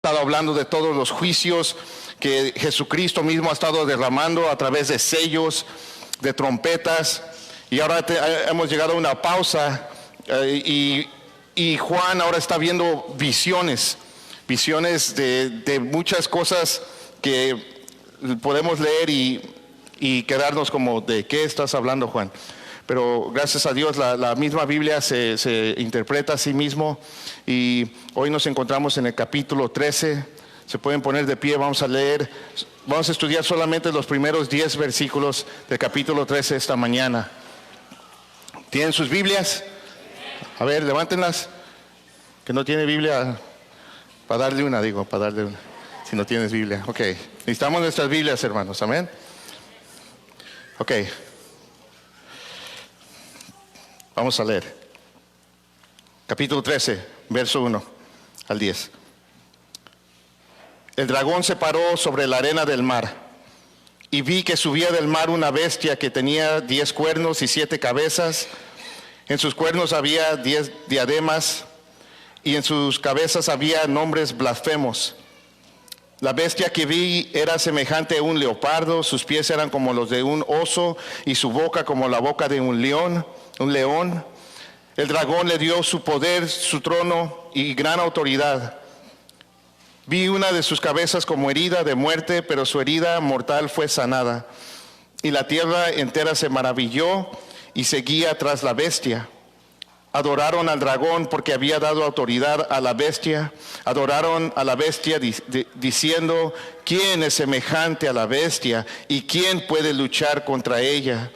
estado hablando de todos los juicios que Jesucristo mismo ha estado derramando a través de sellos, de trompetas, y ahora hemos llegado a una pausa y Juan ahora está viendo visiones de muchas cosas que podemos leer y quedarnos como, ¿de qué estás hablando, Juan? Pero gracias a Dios la misma Biblia se interpreta a sí mismo, y hoy nos encontramos en el capítulo 13. Se pueden poner de pie, vamos a leer, vamos a estudiar solamente los primeros 10 versículos del capítulo 13 esta mañana. ¿Tienen sus Biblias? A ver, levántenlas. Que no tiene Biblia, para darle una, si no tienes Biblia. Ok, necesitamos nuestras Biblias, hermanos, amén. Ok. Vamos a leer. Capítulo 13, verso 1 al 10. El dragón se paró sobre la arena del mar, y vi que subía del mar una bestia que tenía 10 cuernos y 7 cabezas. En sus cuernos había 10 diademas, y en sus cabezas había nombres blasfemos. La bestia que vi era semejante a un leopardo, sus pies eran como los de un oso, y su boca como la boca de un león. El dragón le dio su poder, su trono y gran autoridad. Vi una de sus cabezas como herida de muerte, pero su herida mortal fue sanada. Y la tierra entera se maravilló y seguía tras la bestia. Adoraron al dragón porque había dado autoridad a la bestia. Adoraron a la bestia diciendo: ¿quién es semejante a la bestia y quién puede luchar contra ella?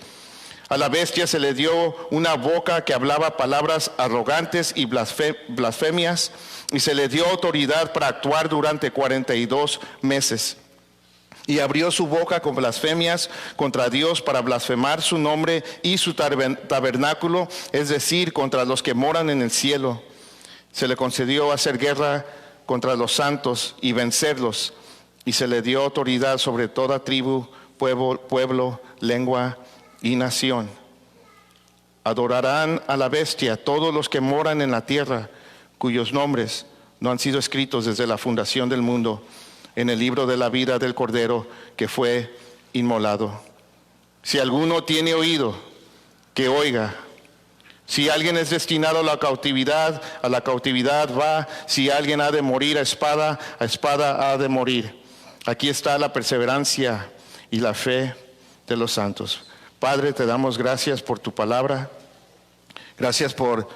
A la bestia se le dio una boca que hablaba palabras arrogantes y blasfemias, y se le dio autoridad para actuar durante 42 meses. Y abrió su boca con blasfemias contra Dios para blasfemar su nombre y su tabernáculo, es decir, contra los que moran en el cielo. Se le concedió hacer guerra contra los santos y vencerlos, y se le dio autoridad sobre toda tribu, pueblo, lengua y nación. Adorarán a la bestia todos los que moran en la tierra, cuyos nombres no han sido escritos desde la fundación del mundo en el libro de la vida del Cordero que fue inmolado. Si alguno tiene oído, que oiga. Si alguien es destinado a la cautividad va. Si alguien ha de morir a espada ha de morir. Aquí está la perseverancia y la fe de los santos. Padre, te damos gracias por tu palabra. Gracias por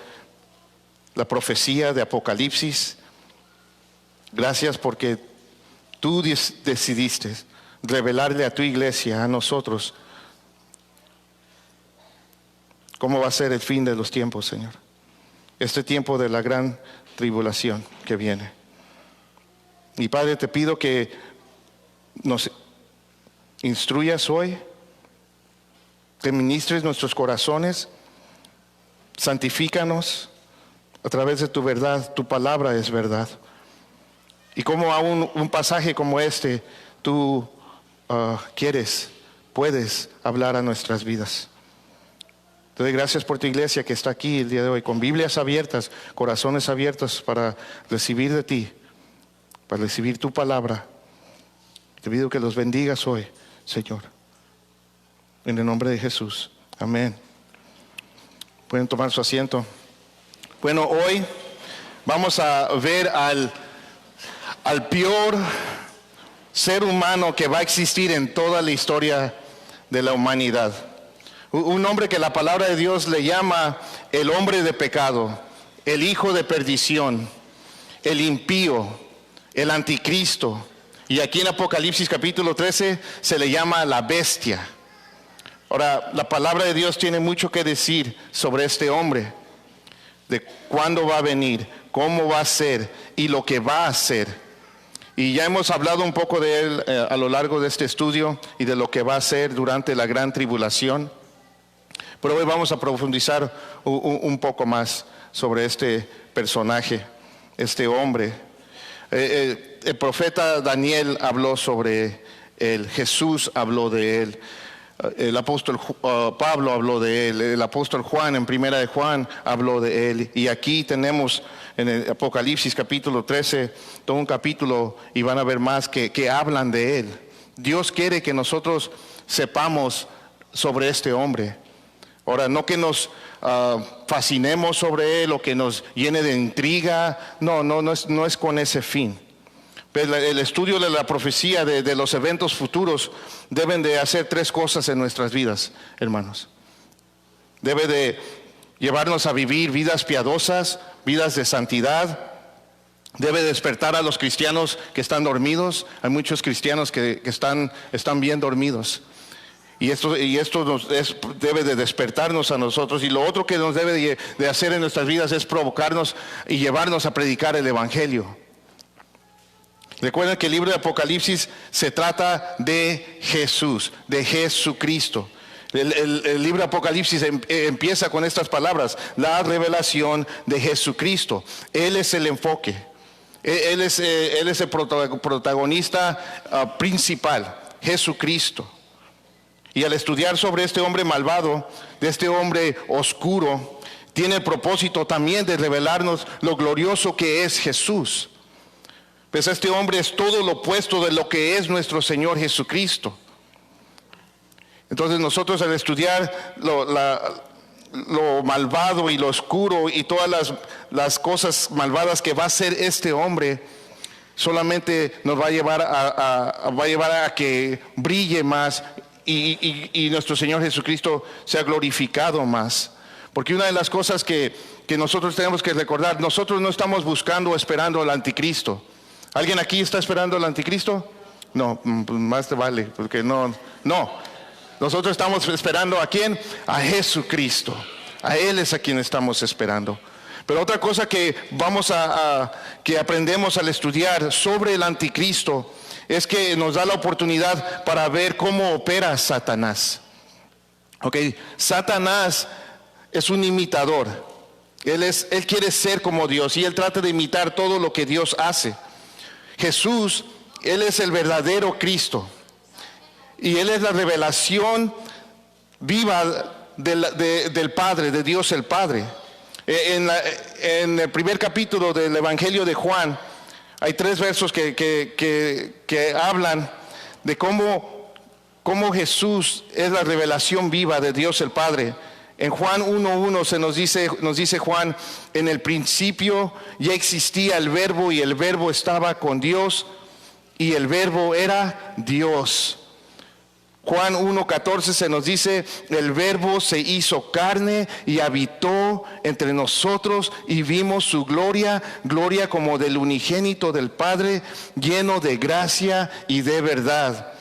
la profecía de Apocalipsis. Gracias porque tú decidiste revelarle a tu iglesia, a nosotros, cómo va a ser el fin de los tiempos, Señor. Este tiempo de la gran tribulación que viene. Y Padre, te pido que nos instruyas hoy, que ministres nuestros corazones, santifícanos a través de tu verdad. Tu palabra es verdad. Y como aún un pasaje como este, tú puedes hablar a nuestras vidas. Te doy gracias por tu iglesia que está aquí el día de hoy, con Biblias abiertas, corazones abiertos para recibir de ti, para recibir tu palabra. Te pido que los bendigas hoy, Señor. En el nombre de Jesús. Amén. Pueden tomar su asiento. Bueno, hoy vamos a ver al peor ser humano que va a existir en toda la historia de la humanidad. Un hombre que la palabra de Dios le llama el hombre de pecado, el hijo de perdición, el impío, el anticristo. Y aquí en Apocalipsis capítulo 13 se le llama la bestia. Ahora, la palabra de Dios tiene mucho que decir sobre este hombre, de cuándo va a venir, cómo va a ser y lo que va a hacer. Y ya hemos hablado un poco de él a lo largo de este estudio y de lo que va a hacer durante la gran tribulación. Pero hoy vamos a profundizar un poco más sobre este personaje, este hombre. El profeta Daniel habló sobre él, Jesús habló de él. El apóstol Pablo habló de él, el apóstol Juan en Primera de Juan habló de él, y aquí tenemos en el Apocalipsis capítulo 13 todo un capítulo, y van a ver más que hablan de él. Dios quiere que nosotros sepamos sobre este hombre. Ahora, no que nos fascinemos sobre él o que nos llene de intriga, no es con ese fin. El estudio de la profecía de los eventos futuros deben de hacer tres cosas en nuestras vidas, hermanos. Debe de llevarnos a vivir vidas piadosas, vidas de santidad. Debe despertar a los cristianos que están dormidos. Hay muchos cristianos que están bien dormidos. Y esto debe de despertarnos a nosotros. Y lo otro que nos debe de hacer en nuestras vidas es provocarnos y llevarnos a predicar el Evangelio. Recuerden que el libro de Apocalipsis se trata de Jesús, de Jesucristo. El libro de Apocalipsis empieza con estas palabras: la revelación de Jesucristo. Él es el enfoque. Él es el protagonista principal, Jesucristo. Y al estudiar sobre este hombre malvado, de este hombre oscuro, tiene el propósito también de revelarnos lo glorioso que es Jesús. Pues este hombre es todo lo opuesto de lo que es nuestro Señor Jesucristo. Entonces nosotros al estudiar lo malvado y lo oscuro y todas las cosas malvadas que va a hacer este hombre, solamente nos va a llevar a que brille más y nuestro Señor Jesucristo sea glorificado más. Porque una de las cosas que nosotros tenemos que recordar, nosotros no estamos buscando o esperando al anticristo. ¿Alguien aquí está esperando al anticristo? No, más te vale, porque no. Nosotros estamos esperando ¿a quién? A Jesucristo. A Él es a quien estamos esperando. Pero otra cosa que que aprendemos al estudiar sobre el anticristo es que nos da la oportunidad para ver cómo opera Satanás. Satanás es un imitador. Él quiere ser como Dios y él trata de imitar todo lo que Dios hace. Jesús, Él es el verdadero Cristo. Y Él es la revelación viva del Padre, de Dios el Padre. En el primer capítulo del Evangelio de Juan, hay 3 versos que hablan de cómo Jesús es la revelación viva de Dios el Padre. En Juan 1:1 nos dice Juan: en el principio ya existía el verbo, y el verbo estaba con Dios, y el verbo era Dios. Juan 1:14 nos dice: el verbo se hizo carne y habitó entre nosotros, y vimos su gloria como del unigénito del Padre, lleno de gracia y de verdad.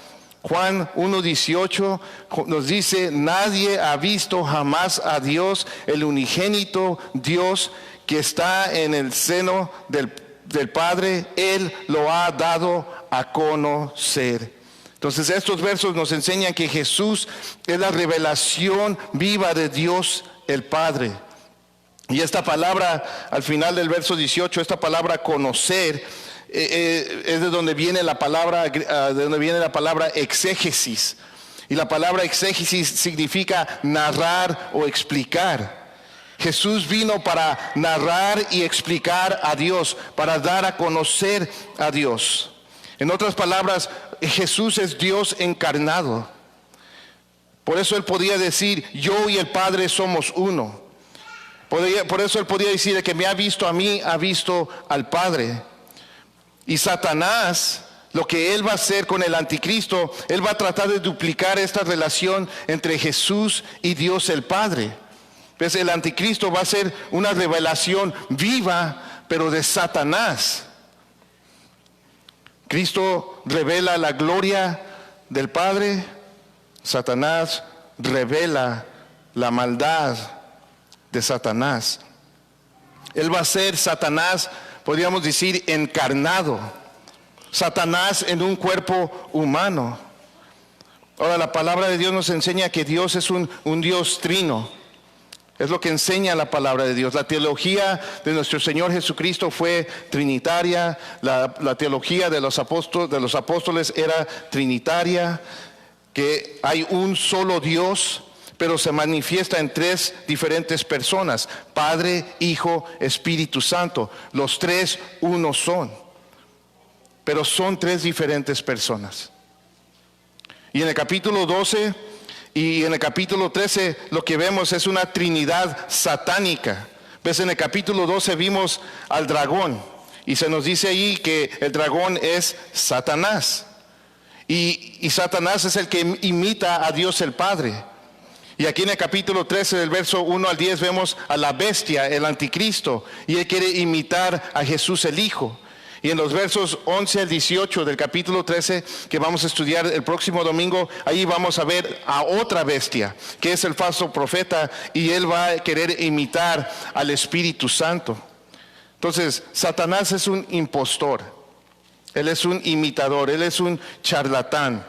Juan 1:18 nos dice: nadie ha visto jamás a Dios, el unigénito Dios que está en el seno del Padre, Él lo ha dado a conocer. Entonces estos versos nos enseñan que Jesús es la revelación viva de Dios el Padre. Y esta palabra, al final del verso 18, esta palabra conocer, es de donde viene la palabra exégesis. Y la palabra exégesis significa narrar o explicar. Jesús vino para narrar y explicar a Dios, para dar a conocer a Dios. En otras palabras, Jesús es Dios encarnado. Por eso Él podía decir: yo y el Padre somos uno. Por eso Él podía decir: el que me ha visto a mí, ha visto al Padre. Y Satanás, lo que él va a hacer con el anticristo, él va a tratar de duplicar esta relación entre Jesús y Dios el Padre. Pues el anticristo va a ser una revelación viva, pero de Satanás. Cristo revela la gloria del Padre, Satanás revela la maldad de Satanás. Él va a ser Satanás, podríamos decir, encarnado. Satanás en un cuerpo humano. Ahora, la palabra de Dios nos enseña que Dios es un Dios trino. Es lo que enseña la palabra de Dios. La teología de nuestro Señor Jesucristo fue trinitaria. La teología de los apóstoles era trinitaria. que hay un solo Dios, pero se manifiesta en tres diferentes personas: Padre, Hijo, Espíritu Santo. Los tres uno son, pero son tres diferentes personas. Y en el capítulo 12 y en el capítulo 13 lo que vemos es una trinidad satánica. Ves, en el capítulo 12 vimos al dragón, y se nos dice ahí que el dragón es Satanás. Y Satanás es el que imita a Dios el Padre. Y aquí en el capítulo 13, del verso 1 al 10, vemos a la bestia, el anticristo, y él quiere imitar a Jesús el Hijo. Y en los versos 11 al 18 del capítulo 13, que vamos a estudiar el próximo domingo, ahí vamos a ver a otra bestia, que es el falso profeta, y él va a querer imitar al Espíritu Santo. Entonces, Satanás es un impostor, él es un imitador, él es un charlatán.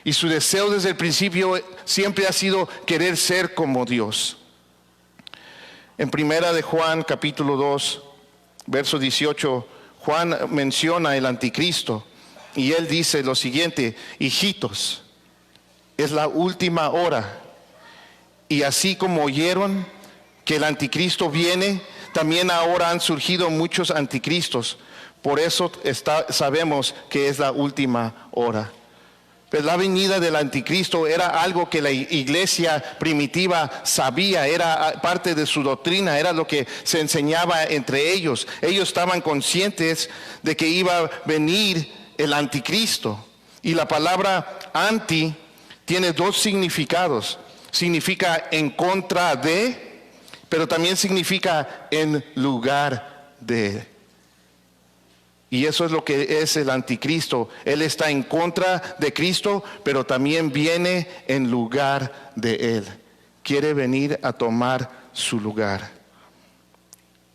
Y su deseo desde el principio siempre ha sido querer ser como Dios. En primera de Juan, capítulo 2, verso 18, Juan menciona el anticristo, y él dice lo siguiente: hijitos, es la última hora, y así como oyeron que el anticristo viene, también ahora han surgido muchos anticristos. Por eso sabemos que es la última hora. Pues la venida del anticristo era algo que la iglesia primitiva sabía, era parte de su doctrina, era lo que se enseñaba entre ellos. Ellos estaban conscientes de que iba a venir el anticristo. Y la palabra anti tiene dos significados. Significa en contra de, pero también significa en lugar de. Y eso es lo que es el anticristo. Él está en contra de Cristo, pero también viene en lugar de Él. Quiere venir a tomar su lugar.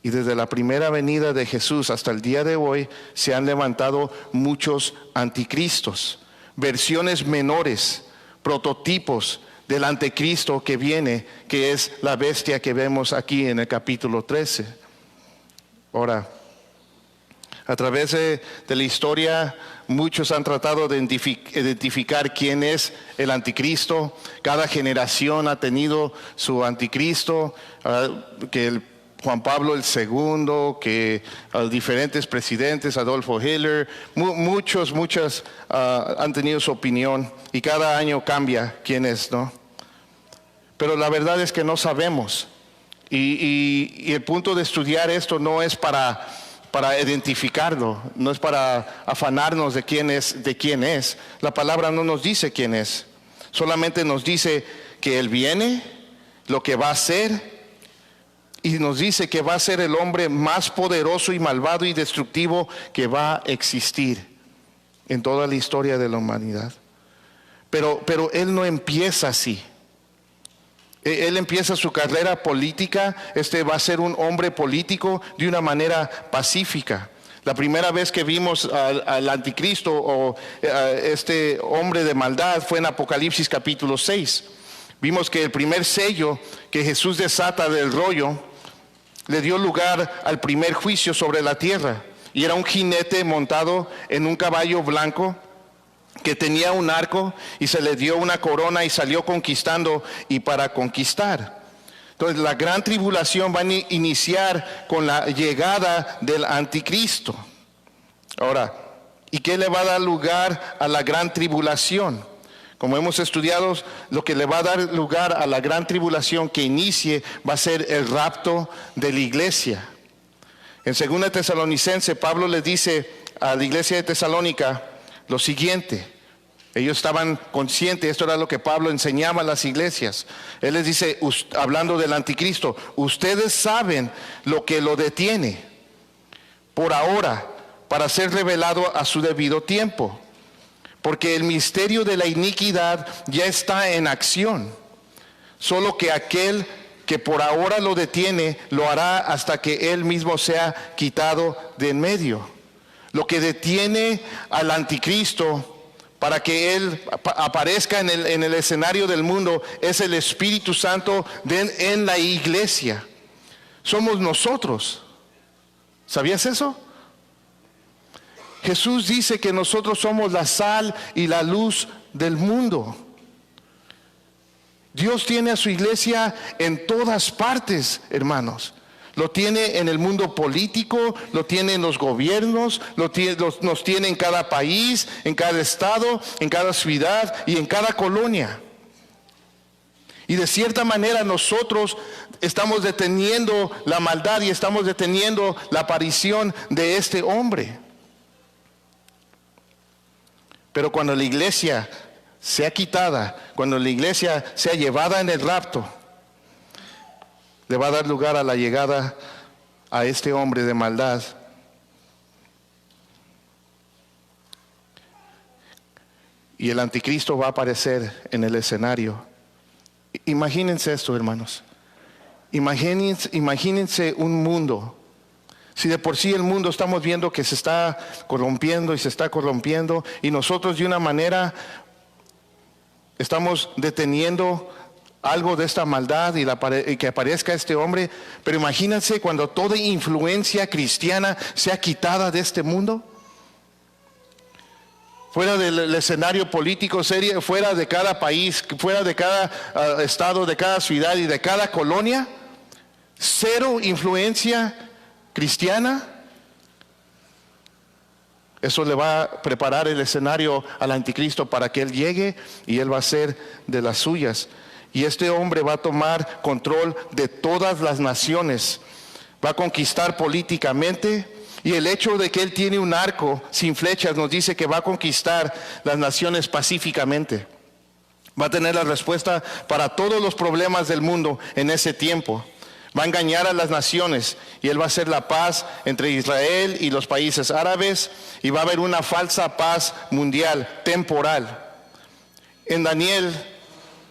Y desde la primera venida de Jesús hasta el día de hoy se han levantado muchos anticristos, versiones menores, prototipos del anticristo que viene, que es la bestia que vemos aquí en el capítulo 13. Ahora, a través de la historia, muchos han tratado de identificar quién es el anticristo. Cada generación ha tenido su anticristo, que el Juan Pablo II, que diferentes presidentes, Adolfo Hitler, muchos han tenido su opinión, y cada año cambia quién es, ¿no? Pero la verdad es que no sabemos, y el punto de estudiar esto no es para identificarlo, no es para afanarnos de quién es. La palabra no nos dice quién es, solamente nos dice que Él viene, lo que va a hacer, y nos dice que va a ser el hombre más poderoso y malvado y destructivo que va a existir en toda la historia de la humanidad. Pero Él no empieza así. Él empieza su carrera política, va a ser un hombre político de una manera pacífica. La primera vez que vimos al anticristo o este hombre de maldad fue en Apocalipsis capítulo 6. Vimos que el primer sello que Jesús desata del rollo le dio lugar al primer juicio sobre la tierra. Y era un jinete montado en un caballo blanco que tenía un arco, y se le dio una corona y salió conquistando y para conquistar. Entonces la gran tribulación va a iniciar con la llegada del anticristo. Ahora, ¿y qué le va a dar lugar a la gran tribulación? Como hemos estudiado, lo que le va a dar lugar a la gran tribulación que inicie va a ser el rapto de la iglesia. En 2 Tesalonicenses, Pablo le dice a la iglesia de Tesalónica lo siguiente. Ellos estaban conscientes, esto era lo que Pablo enseñaba a las iglesias. Él les dice, hablando del anticristo: ustedes saben lo que lo detiene por ahora, para ser revelado a su debido tiempo, porque el misterio de la iniquidad ya está en acción. Solo que aquel que por ahora lo detiene lo hará hasta que él mismo sea quitado de en medio. Lo que detiene al anticristo para que Él aparezca en el escenario del mundo es el Espíritu Santo en la iglesia. Somos nosotros. ¿Sabías eso? Jesús dice que nosotros somos la sal y la luz del mundo. Dios tiene a su iglesia en todas partes, hermanos. Lo tiene en el mundo político, lo tiene en los gobiernos, nos tiene en cada país, en cada estado, en cada ciudad y en cada colonia. Y de cierta manera nosotros estamos deteniendo la maldad y estamos deteniendo la aparición de este hombre. Pero cuando la iglesia sea quitada, cuando la iglesia sea llevada en el rapto, le va a dar lugar a la llegada a este hombre de maldad. Y el anticristo va a aparecer en el escenario. Imagínense esto, hermanos. Imagínense un mundo. Si de por sí el mundo estamos viendo que se está corrompiendo y se está corrompiendo, y nosotros de una manera estamos deteniendo algo de esta maldad y que aparezca este hombre, pero imagínense cuando toda influencia cristiana sea quitada de este mundo, fuera del escenario político serio, fuera de cada país, fuera de cada estado, de cada ciudad y de cada colonia, cero influencia cristiana. Eso le va a preparar el escenario al anticristo para que él llegue y él va a ser de las suyas. Y este hombre va a tomar control de todas las naciones, va a conquistar políticamente. Y el hecho de que él tiene un arco sin flechas nos dice que va a conquistar las naciones pacíficamente. Va a tener la respuesta para todos los problemas del mundo en ese tiempo. Va a engañar a las naciones y él va a hacer la paz entre Israel y los países árabes, y va a haber una falsa paz mundial, temporal. En Daniel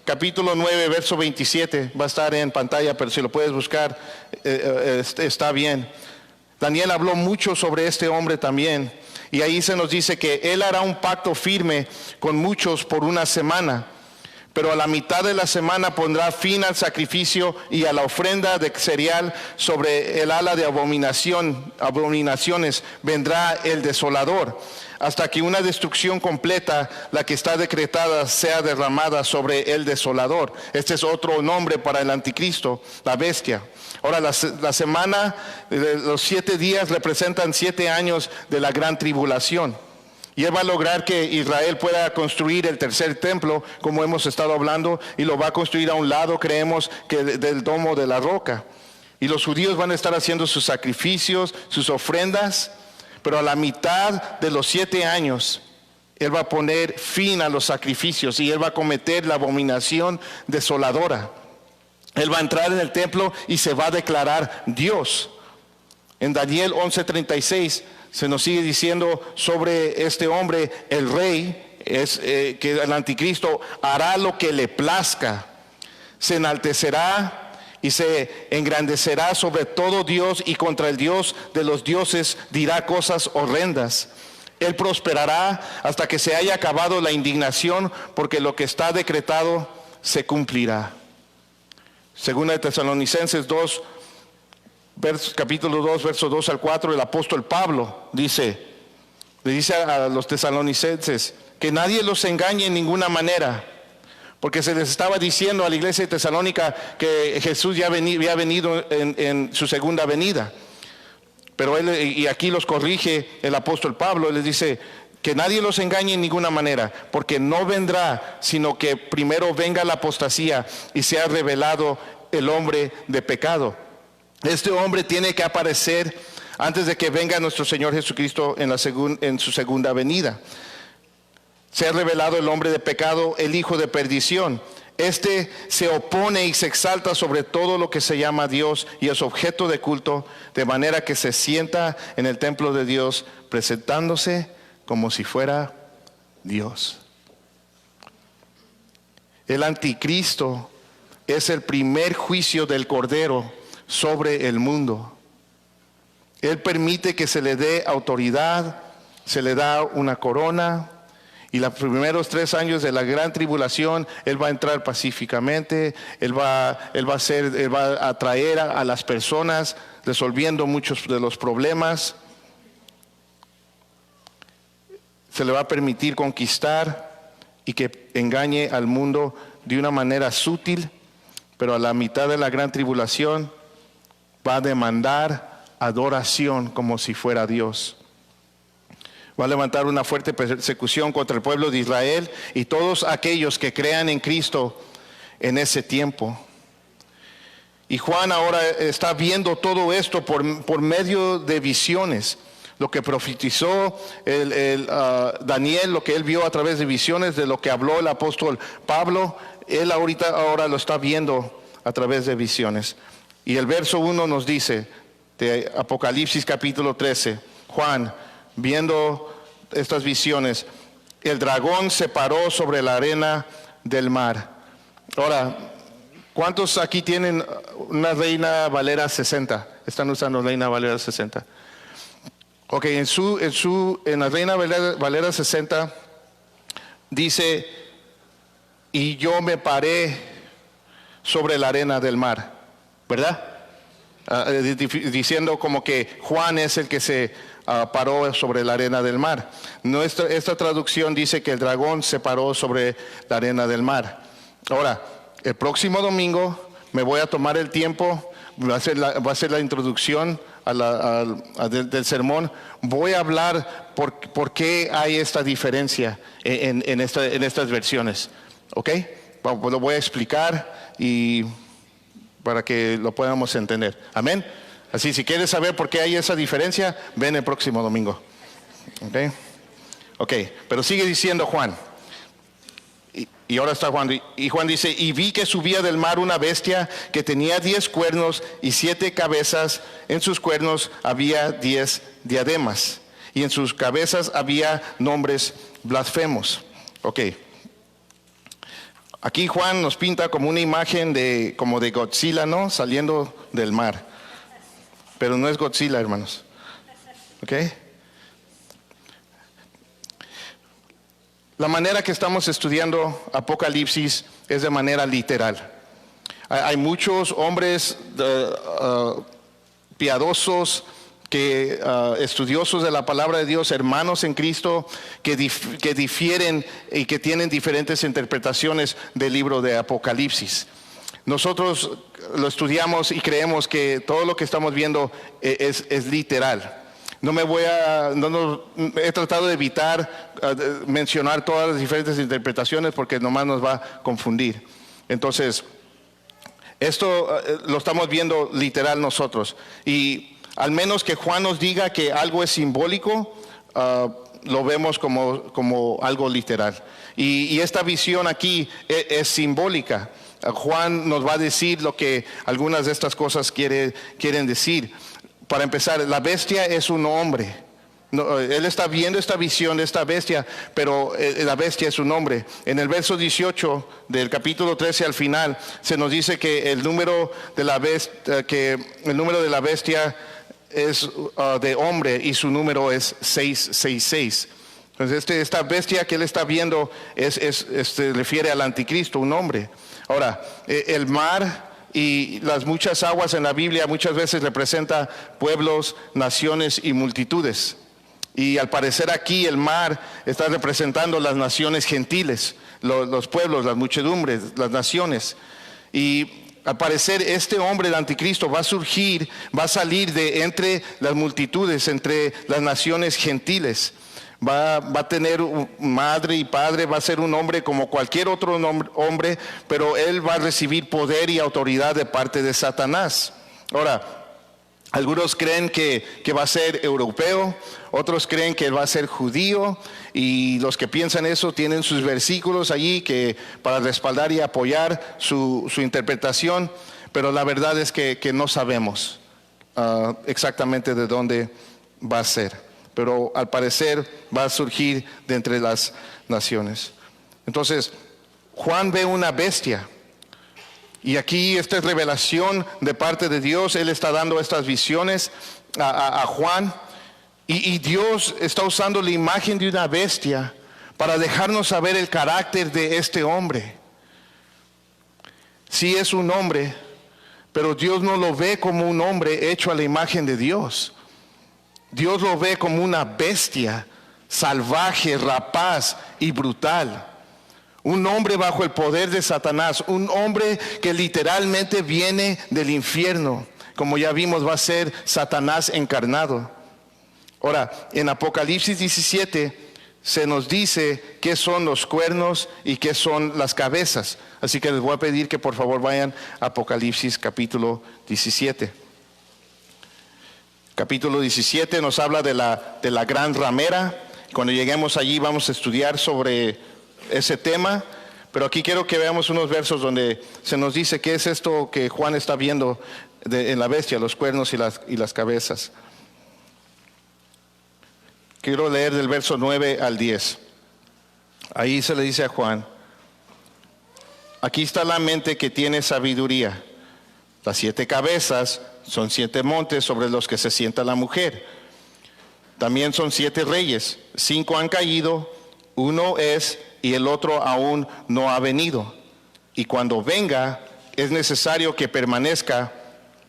capítulo 9, verso 27, va a estar en pantalla, pero si lo puedes buscar, está bien. Daniel habló mucho sobre este hombre también, y ahí se nos dice que él hará un pacto firme con muchos por una semana, pero a la mitad de la semana pondrá fin al sacrificio y a la ofrenda de cereal. Sobre el ala de abominaciones vendrá el desolador, hasta que una destrucción completa, la que está decretada, sea derramada sobre el desolador. Este es otro nombre para el anticristo, la bestia. Ahora, la semana, los 7 días representan 7 años de la gran tribulación. Y él va a lograr que Israel pueda construir el tercer templo, como hemos estado hablando, y lo va a construir a un lado, creemos, que del domo de la roca. Y los judíos van a estar haciendo sus sacrificios, sus ofrendas, pero a la mitad de los 7 años, él va a poner fin a los sacrificios y él va a cometer la abominación desoladora. Él va a entrar en el templo y se va a declarar Dios. En Daniel 11:36 se nos sigue diciendo sobre este hombre, el rey, que el anticristo hará lo que le plazca, se enaltecerá y se engrandecerá sobre todo Dios, y contra el Dios de los dioses dirá cosas horrendas. Él prosperará hasta que se haya acabado la indignación, porque lo que está decretado se cumplirá. Segunda de Tesalonicenses 2, capítulo 2, versos 2 al 4, el apóstol Pablo le dice a los tesalonicenses que nadie los engañe en ninguna manera, porque se les estaba diciendo a la iglesia de Tesalónica que Jesús ya había venido en su segunda venida. Pero y aquí los corrige el apóstol Pablo, les dice que nadie los engañe en ninguna manera, porque no vendrá sino que primero venga la apostasía y sea revelado el hombre de pecado. Este hombre tiene que aparecer antes de que venga nuestro Señor Jesucristo en su segunda venida. Se ha revelado el hombre de pecado, el hijo de perdición. Este se opone y se exalta sobre todo lo que se llama Dios y es objeto de culto, de manera que se sienta en el templo de Dios, presentándose como si fuera Dios. El anticristo es el primer juicio del Cordero sobre el mundo. Él permite que se le dé autoridad, se le da una corona, y los primeros 3 años de la gran tribulación él va a entrar pacíficamente. Él va a atraer a las personas, resolviendo muchos de los problemas. Se le va a permitir conquistar y que engañe al mundo de una manera sutil, pero a la mitad de la gran tribulación va a demandar adoración como si fuera Dios. Va a levantar una fuerte persecución contra el pueblo de Israel y todos aquellos que crean en Cristo en ese tiempo. Y Juan ahora está viendo todo esto por medio de visiones. Lo que profetizó Daniel, lo que él vio a través de visiones, de lo que habló el apóstol Pablo, él ahora lo está viendo a través de visiones. Y el verso 1 nos dice, de Apocalipsis capítulo 13, Juan, viendo estas visiones, el dragón se paró sobre la arena del mar. Ahora, ¿cuántos aquí tienen una Reina Valera 60? Están usando Reina Valera 60. Ok, en la Reina Valera 60 dice, y yo me paré sobre la arena del mar, ¿verdad? Diciendo como que Juan es el que se paró sobre la arena del mar. Esta traducción dice que el dragón se paró sobre la arena del mar. Ahora, el próximo domingo me voy a tomar el tiempo, va a ser la introducción del sermón. Voy a hablar por qué hay esta diferencia en estas versiones. ¿Ok? Lo voy a explicar y para que lo podamos entender. Amén. Así, si quieres saber por qué hay esa diferencia, ven el próximo domingo. Ok, pero sigue diciendo Juan. Y ahora está Juan, y Juan dice, y vi que subía del mar una bestia que tenía 10 cuernos y 7 cabezas. En sus cuernos había 10 diademas y en sus cabezas había nombres blasfemos. Ok. Aquí Juan nos pinta como una imagen como de Godzilla, ¿no? Saliendo del mar. Pero no es Godzilla, hermanos. Ok. La manera que estamos estudiando Apocalipsis es de manera literal. Hay muchos hombres piadosos, estudiosos de la palabra de Dios, hermanos en Cristo, que difieren y que tienen diferentes interpretaciones del libro de Apocalipsis. Nosotros lo estudiamos y creemos que todo lo que estamos viendo es literal. He tratado de evitar mencionar todas las diferentes interpretaciones porque nomás nos va a confundir. Entonces, esto lo estamos viendo literal nosotros. Y al menos que Juan nos diga que algo es simbólico, lo vemos como algo literal. Y esta visión aquí es simbólica. Juan nos va a decir lo que algunas de estas cosas quieren decir. Para empezar, la bestia es un hombre. No, él está viendo esta visión de esta bestia, pero la bestia es un hombre. En el verso 18 del capítulo 13 al final se nos dice que el número de la bestia es de hombre y su número es 666. Entonces esta bestia que él está viendo se refiere al anticristo, un hombre. Ahora, el mar y las muchas aguas en la Biblia muchas veces representa pueblos, naciones y multitudes. Y al parecer aquí el mar está representando las naciones gentiles, los pueblos, las muchedumbres, las naciones. Y al parecer este hombre, el anticristo, va a salir de entre las multitudes, entre las naciones gentiles. Va a tener madre y padre, va a ser un hombre como cualquier otro hombre, pero él va a recibir poder y autoridad de parte de Satanás. Ahora, algunos creen que va a ser europeo, otros creen que va a ser judío, y los que piensan eso tienen sus versículos allí para respaldar y apoyar su interpretación, pero la verdad es que no sabemos exactamente de dónde va a ser. Pero al parecer va a surgir de entre las naciones. Entonces, Juan ve una bestia. Y aquí esta es revelación de parte de Dios. Él está dando estas visiones a Juan. Y Dios está usando la imagen de una bestia para dejarnos saber el carácter de este hombre. Sí es un hombre, pero Dios no lo ve como un hombre hecho a la imagen de Dios. Dios lo ve como una bestia salvaje, rapaz y brutal. un hombre bajo el poder de Satanás, un hombre que literalmente viene del infierno. Como ya vimos, va a ser Satanás encarnado. Ahora, en Apocalipsis 17 se nos dice qué son los cuernos y qué son las cabezas. Así que les voy a pedir que por favor vayan a Apocalipsis capítulo 17. Capítulo 17 nos habla de la gran ramera. Cuando lleguemos allí vamos a estudiar sobre ese tema. Pero aquí quiero que veamos unos versos donde se nos dice qué es esto que Juan está viendo en la bestia, los cuernos y las cabezas. Quiero leer del verso 9 al 10. Ahí se le dice a Juan: aquí está la mente que tiene sabiduría. Las 7 cabezas son 7 montes sobre los que se sienta la mujer. También son 7 reyes. 5 han caído, 1 es y el otro aún no ha venido. Y cuando venga es necesario que permanezca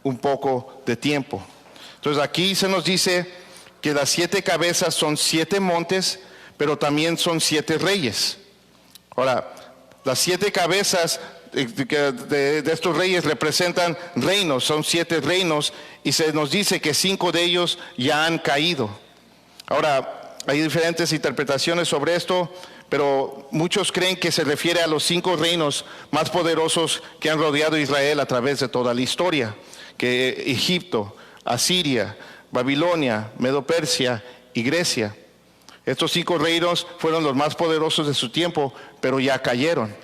un poco de tiempo. Entonces aquí se nos dice que las 7 cabezas son 7 montes, pero también son 7 reyes. Ahora, las 7 cabezas de estos reyes representan reinos, son 7 reinos, y se nos dice que 5 de ellos ya han caído. Ahora, hay diferentes interpretaciones sobre esto, pero muchos creen que se refiere a los 5 reinos más poderosos que han rodeado a Israel a través de toda la historia, que Egipto, Asiria, Babilonia, Medo-Persia y Grecia. Estos 5 reinos fueron los más poderosos de su tiempo, pero ya cayeron.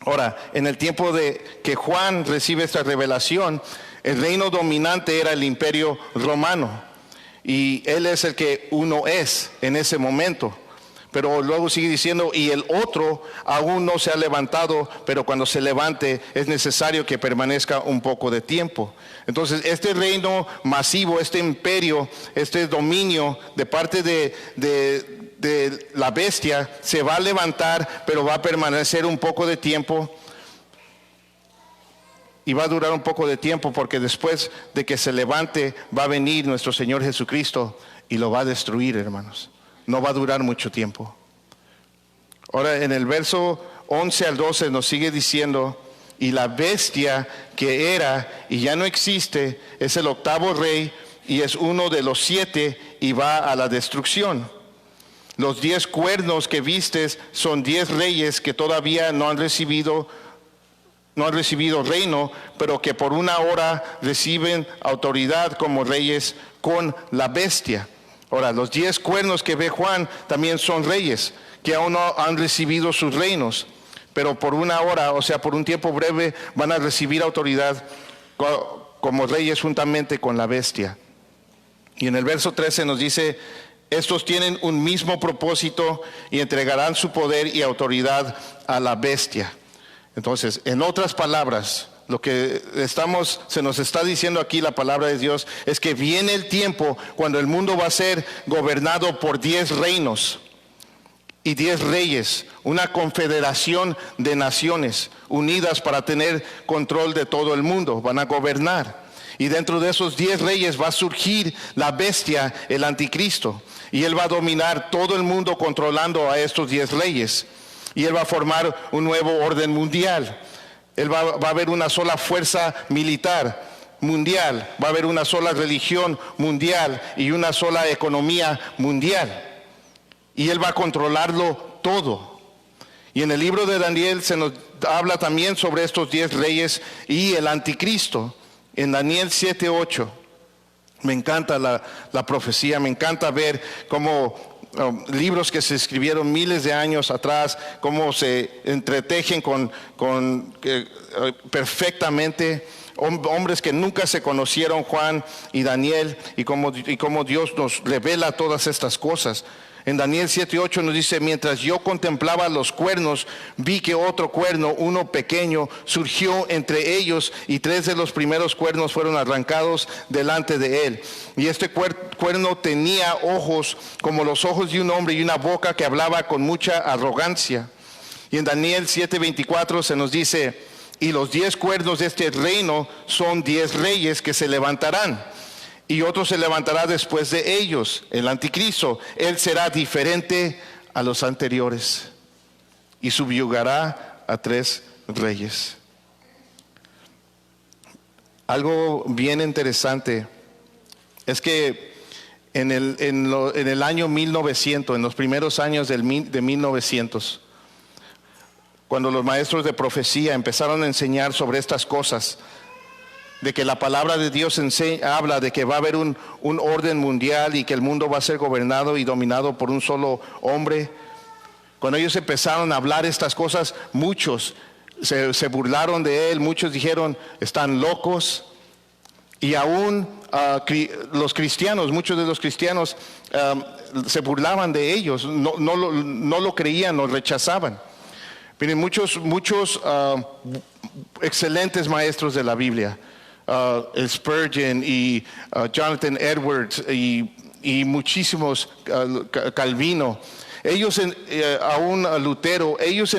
Ahora, en el tiempo de que Juan recibe esta revelación, el reino dominante era el imperio romano, y él es el que uno es en ese momento. Pero luego sigue diciendo, y el otro aún no se ha levantado, pero cuando se levante es necesario que permanezca un poco de tiempo. Entonces, este reino masivo, este imperio, este dominio de parte de la bestia se va a levantar, pero va a permanecer un poco de tiempo. Y va a durar un poco de tiempo, porque después de que se levante va a venir nuestro Señor Jesucristo y lo va a destruir, hermanos. No va a durar mucho tiempo. Ahora, en el verso 11 al 12 nos sigue diciendo: y la bestia que era y ya no existe es el 8º rey, y es uno de los 7 y va a la destrucción. Los 10 cuernos que vistes son 10 reyes que todavía no han recibido reino, pero que por una hora reciben autoridad como reyes con la bestia. Ahora, los 10 cuernos que ve Juan también son reyes que aún no han recibido sus reinos, pero por una hora, o sea, por un tiempo breve, van a recibir autoridad como reyes juntamente con la bestia. Y en el verso 13 nos dice: estos tienen un mismo propósito y entregarán su poder y autoridad a la bestia. Entonces, en otras palabras, lo que se nos está diciendo aquí la palabra de Dios es que viene el tiempo cuando el mundo va a ser gobernado por 10 reinos y 10 reyes, una confederación de naciones unidas para tener control de todo el mundo. Van a gobernar, y dentro de esos 10 reyes va a surgir la bestia, el anticristo, y él va a dominar todo el mundo controlando a estos 10 reyes, y él va a formar un nuevo orden mundial. Va a haber una sola fuerza militar mundial, va a haber una sola religión mundial y una sola economía mundial. Y él va a controlarlo todo. Y en el libro de Daniel se nos habla también sobre estos 10 reyes y el anticristo. En Daniel 7:8, me encanta la profecía, me encanta ver cómo libros que se escribieron miles de años atrás, cómo se entretejen perfectamente, hombres que nunca se conocieron, Juan y Daniel, y cómo Dios nos revela todas estas cosas. En Daniel 7:8 nos dice: mientras yo contemplaba los cuernos, vi que otro cuerno, uno pequeño, surgió entre ellos, y 3 de los primeros cuernos fueron arrancados delante de él. Y este cuerno tenía ojos como los ojos de un hombre y una boca que hablaba con mucha arrogancia. Y en Daniel 7:24 se nos dice: y los 10 cuernos de este reino son 10 reyes que se levantarán. Y otro se levantará después de ellos, el anticristo. Él será diferente a los anteriores. y subyugará a 3 reyes. Algo bien interesante es que en el año 1900, en los primeros años de 1900, cuando los maestros de profecía empezaron a enseñar sobre estas cosas, de que la palabra de Dios habla de que va a haber un orden mundial y que el mundo va a ser gobernado y dominado por un solo hombre. Cuando ellos empezaron a hablar estas cosas, muchos se burlaron de él, muchos dijeron, están locos. Y aún los cristianos, muchos de los cristianos se burlaban de ellos, no lo creían, lo rechazaban. Miren, muchos excelentes maestros de la Biblia, Spurgeon y Jonathan Edwards y muchísimos, Calvino, ellos aún Lutero, ellos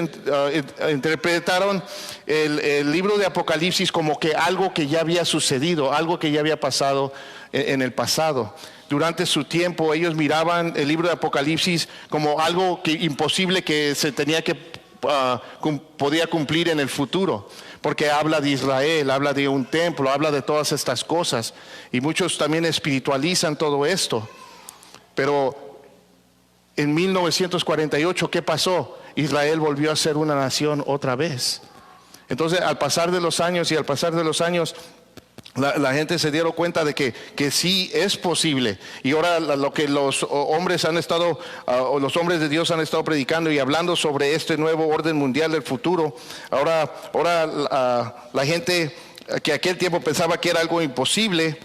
interpretaron el libro de Apocalipsis como que algo que ya había sucedido, algo que ya había pasado en el pasado. Durante su tiempo ellos miraban el libro de Apocalipsis como algo imposible que se tenía que podía cumplir en el futuro, porque habla de Israel, habla de un templo, habla de todas estas cosas, y muchos también espiritualizan todo esto. Pero en 1948, ¿qué pasó? Israel volvió a ser una nación otra vez. Entonces, al pasar de los años la gente se dieron cuenta de que sí es posible. Y ahora lo que los hombres han estado, o los hombres de Dios han estado predicando y hablando sobre este nuevo orden mundial del futuro. Ahora la gente que aquel tiempo pensaba que era algo imposible,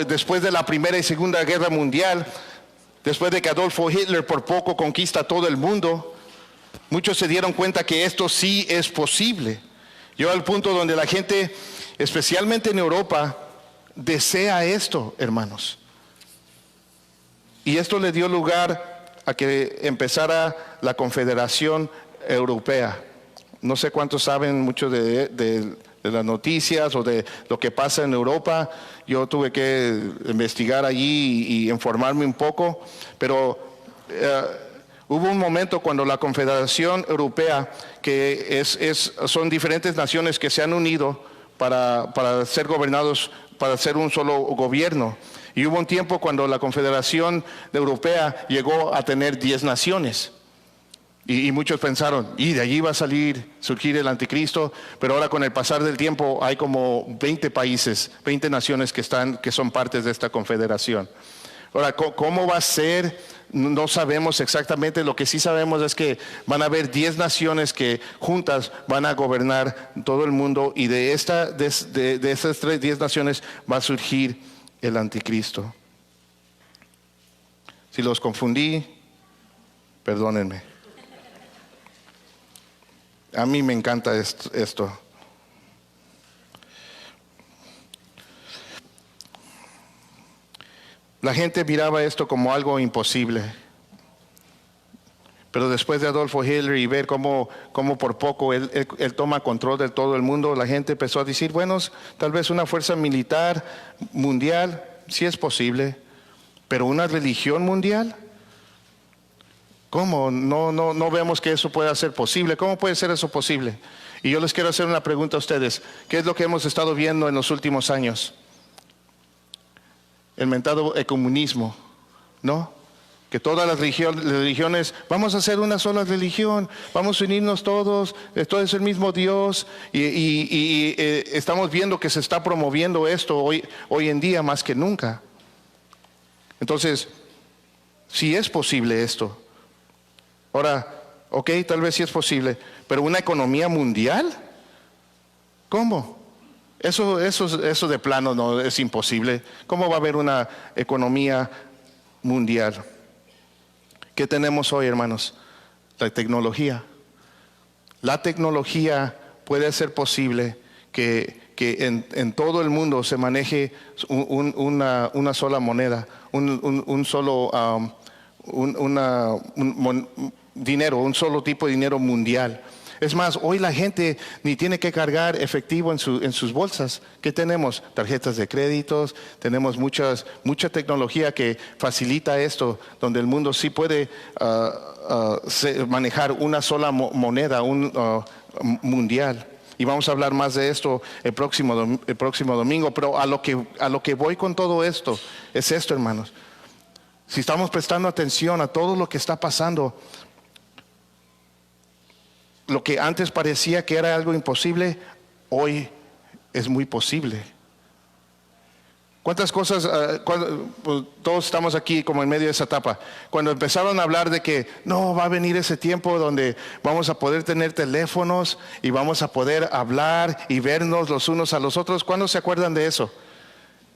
después de la Primera y Segunda Guerra Mundial, después de que Adolfo Hitler por poco conquista todo el mundo, muchos se dieron cuenta que esto sí es posible. Llegó al punto donde la gente, especialmente en Europa, desea esto, hermanos. Y esto le dio lugar a que empezara la Confederación Europea. No sé cuántos saben mucho de las noticias o de lo que pasa en Europa. Yo tuve que investigar allí y informarme un poco, pero hubo un momento cuando la Confederación Europea, que son diferentes naciones que se han unido para ser gobernados, para ser un solo gobierno. Y hubo un tiempo cuando la Confederación Europea llegó a tener 10 naciones. Y muchos pensaron, y de allí va a surgir el anticristo, pero ahora con el pasar del tiempo hay como 20 países, 20 naciones que son partes de esta confederación. Ahora, ¿cómo va a ser? No sabemos exactamente. Lo que sí sabemos es que van a haber 10 naciones que juntas van a gobernar todo el mundo, y de esas 10 naciones va a surgir el anticristo. Si los confundí, perdónenme. A mí me encanta esto. La gente miraba esto como algo imposible. Pero después de Adolfo Hitler y ver cómo por poco él toma control de todo el mundo, la gente empezó a decir, bueno, tal vez una fuerza militar mundial, sí es posible, pero una religión mundial, ¿cómo? No vemos que eso pueda ser posible. ¿Cómo puede ser eso posible? Y yo les quiero hacer una pregunta a ustedes. ¿Qué es lo que hemos estado viendo en los últimos años? El mentado ecumenismo, ¿no? Que todas las religiones, vamos a hacer una sola religión, vamos a unirnos todos, todo es el mismo Dios, y estamos viendo que se está promoviendo esto hoy en día más que nunca. Entonces, sí es posible esto. Ahora, ok, tal vez sí es posible, pero ¿una economía mundial? ¿Cómo? Eso de plano no es imposible. ¿Cómo va a haber una economía mundial? ¿Qué tenemos hoy, hermanos? La tecnología. La tecnología puede hacer posible que en todo el mundo se maneje una sola moneda, un solo dinero, un solo tipo de dinero mundial. Es más, hoy la gente ni tiene que cargar efectivo en sus bolsas. ¿Qué tenemos? Tarjetas de créditos, tenemos mucha tecnología que facilita esto, donde el mundo sí puede manejar una sola moneda mundial. Y vamos a hablar más de esto el próximo domingo. Pero a lo que voy con todo esto es esto, hermanos. Si estamos prestando atención a todo lo que está pasando, lo que antes parecía que era algo imposible, hoy es muy posible. ¿Cuántas cosas, pues, todos estamos aquí como en medio de esa etapa? Cuando empezaron a hablar de que no, va a venir ese tiempo donde vamos a poder tener teléfonos y vamos a poder hablar y vernos los unos a los otros, ¿cuándo se acuerdan de eso?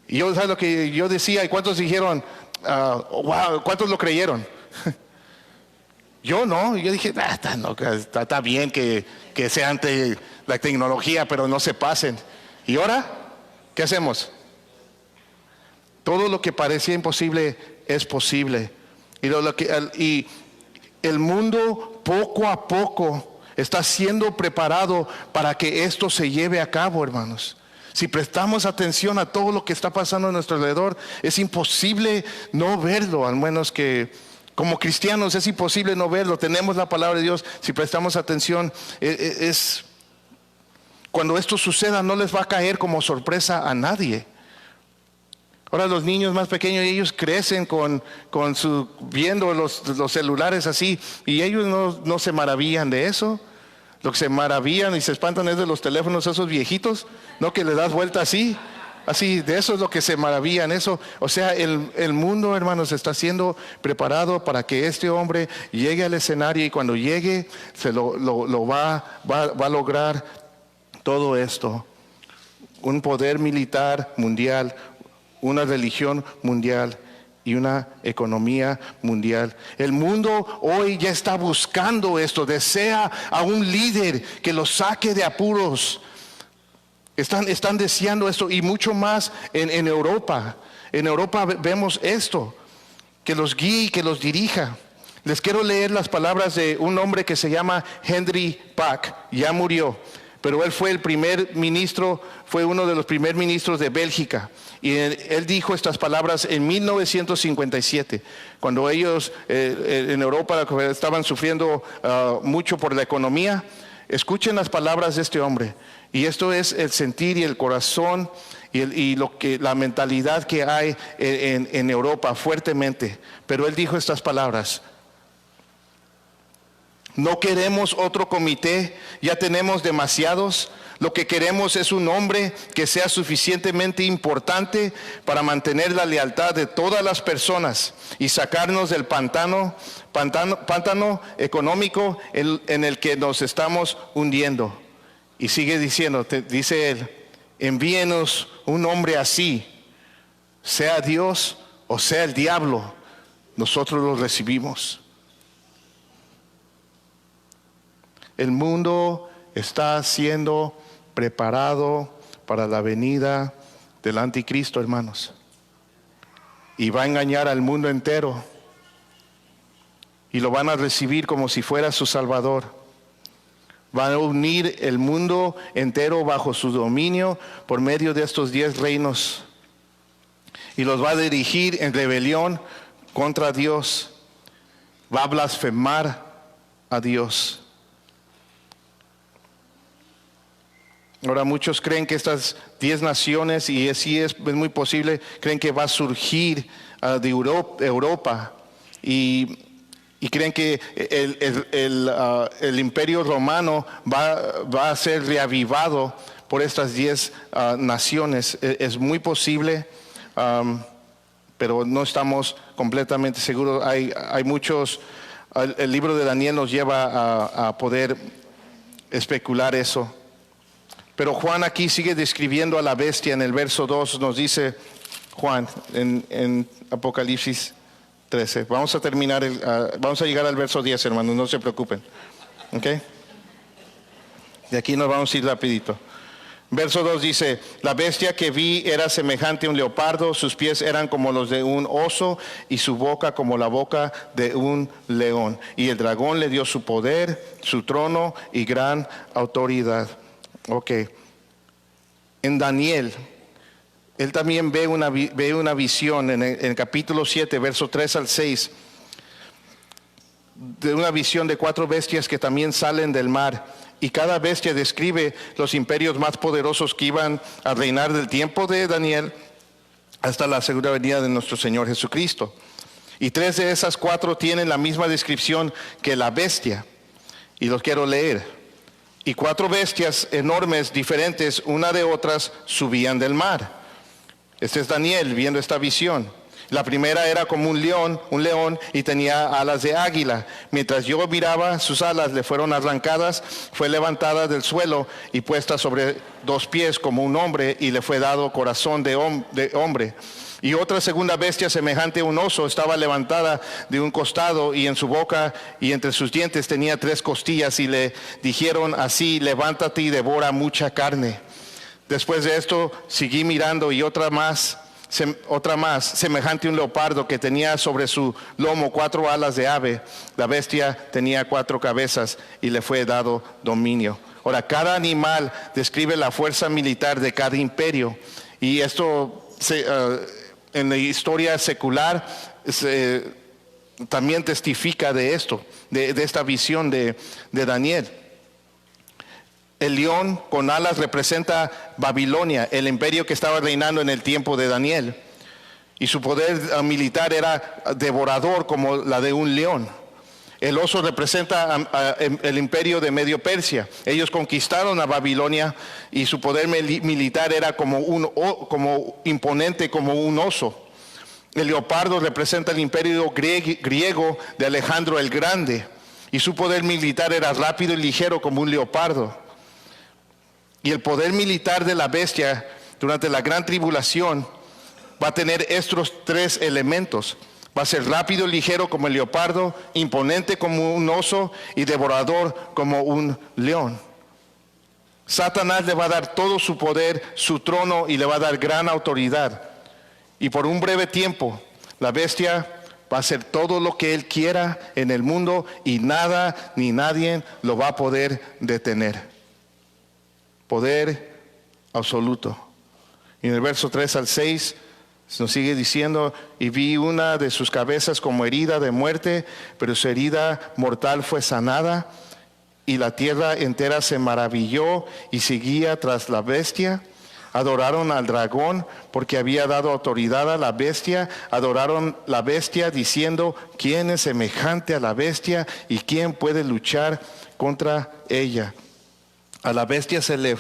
Y yo, ¿sabes lo que yo decía? ¿Y cuántos dijeron, wow, cuántos lo creyeron? Yo no, yo dije, está bien que sea ante la tecnología, pero no se pasen. ¿Y ahora qué hacemos? Todo lo que parecía imposible es posible. Y el mundo poco a poco está siendo preparado para que esto se lleve a cabo, hermanos. Si prestamos atención a todo lo que está pasando a nuestro alrededor, es imposible no verlo, al menos que como cristianos es imposible no verlo. Tenemos la palabra de Dios. Si prestamos atención, cuando esto suceda no les va a caer como sorpresa a nadie. Ahora los niños más pequeños, ellos crecen viendo los celulares así, y ellos no se maravillan de eso. Lo que se maravillan y se espantan es de los teléfonos esos viejitos, no, que le das vuelta así, de eso es lo que se maravillan, eso. O sea, el mundo, hermanos, está siendo preparado para que este hombre llegue al escenario, y cuando llegue se lo va a lograr todo esto. Un poder militar mundial, una religión mundial y una economía mundial. El mundo hoy ya está buscando esto, desea a un líder que los saque de apuros. Están deseando esto, y mucho más en Europa. En Europa vemos esto, que los guíe, que los dirija. Les quiero leer las palabras de un hombre que se llama Henry Pack, ya murió, pero él fue fue uno de los primeros ministros de Bélgica. Y él dijo estas palabras en 1957, cuando ellos en Europa estaban sufriendo mucho por la economía. Escuchen las palabras de este hombre. Y esto es el sentir y el corazón y la mentalidad que hay en Europa fuertemente. Pero él dijo estas palabras: no queremos otro comité, ya tenemos demasiados. Lo que queremos es un hombre que sea suficientemente importante para mantener la lealtad de todas las personas y sacarnos del pantano económico en el que nos estamos hundiendo. Y sigue diciendo, dice él: envíenos un hombre así, sea Dios o sea el diablo, nosotros lo recibimos. El mundo está siendo preparado para la venida del anticristo, hermanos, y va a engañar al mundo entero, y lo van a recibir como si fuera su salvador. Va a unir el mundo entero bajo su dominio por medio de estos 10 reinos, y los va a dirigir en rebelión contra Dios. Va a blasfemar a Dios. Ahora muchos creen que estas 10 naciones, y así es muy posible, creen que va a surgir de Europa, y creen que el imperio romano va a ser reavivado por estas 10 naciones. Es muy posible, pero no estamos completamente seguros. Hay muchos, el libro de Daniel nos lleva a poder especular eso. Pero Juan aquí sigue describiendo a la bestia. En el verso 2 nos dice Juan en Apocalipsis 13. Vamos a terminar, vamos a llegar al verso 10, hermanos, no se preocupen. ¿Ok? De aquí nos vamos a ir rapidito. Verso 2 dice, la bestia que vi era semejante a un leopardo, sus pies eran como los de un oso y su boca como la boca de un león. Y el dragón le dio su poder, su trono y gran autoridad. Ok. En Daniel, él también ve una visión en el capítulo 7, verso 3 al 6, de una visión de 4 bestias que también salen del mar. Y cada bestia describe los imperios más poderosos que iban a reinar del tiempo de Daniel hasta la segunda venida de nuestro Señor Jesucristo. Y 3 de esas 4 tienen la misma descripción que la bestia. Y los quiero leer. Y 4 bestias enormes, diferentes una de otras, subían del mar. Este es Daniel viendo esta visión. La primera era como un león y tenía alas de águila. Mientras yo miraba, sus alas le fueron arrancadas, fue levantada del suelo y puesta sobre 2 pies como un hombre, y le fue dado corazón de hombre. Y otra segunda bestia semejante a un oso estaba levantada de un costado, y en su boca y entre sus dientes tenía 3 costillas, y le dijeron así: levántate y devora mucha carne. Después de esto seguí mirando, y otra más semejante a un leopardo, que tenía sobre su lomo 4 alas de ave. La bestia tenía 4 cabezas y le fue dado dominio. Ahora, cada animal describe la fuerza militar de cada imperio, y esto en la historia secular también testifica de esto, de esta visión de Daniel. El león con alas representa Babilonia, el imperio que estaba reinando en el tiempo de Daniel. Y su poder militar era devorador como la de un león. El oso representa el imperio de Medio Persia. Ellos conquistaron a Babilonia y su poder militar era como imponente como un oso. El leopardo representa el imperio griego de Alejandro el Grande. Y su poder militar era rápido y ligero como un leopardo. Y el poder militar de la bestia durante la gran tribulación va a tener estos 3 elementos. Va a ser rápido y ligero como el leopardo, imponente como un oso y devorador como un león. Satanás le va a dar todo su poder, su trono, y le va a dar gran autoridad. Y por un breve tiempo, la bestia va a hacer todo lo que él quiera en el mundo, y nada ni nadie lo va a poder detener. Poder absoluto. Y en el verso 3 al 6 nos sigue diciendo: y vi una de sus cabezas como herida de muerte, pero su herida mortal fue sanada, y la tierra entera se maravilló y seguía tras la bestia. Adoraron al dragón porque había dado autoridad a la bestia. Adoraron la bestia diciendo: ¿quién es semejante a la bestia y quién puede luchar contra ella? A la bestia se le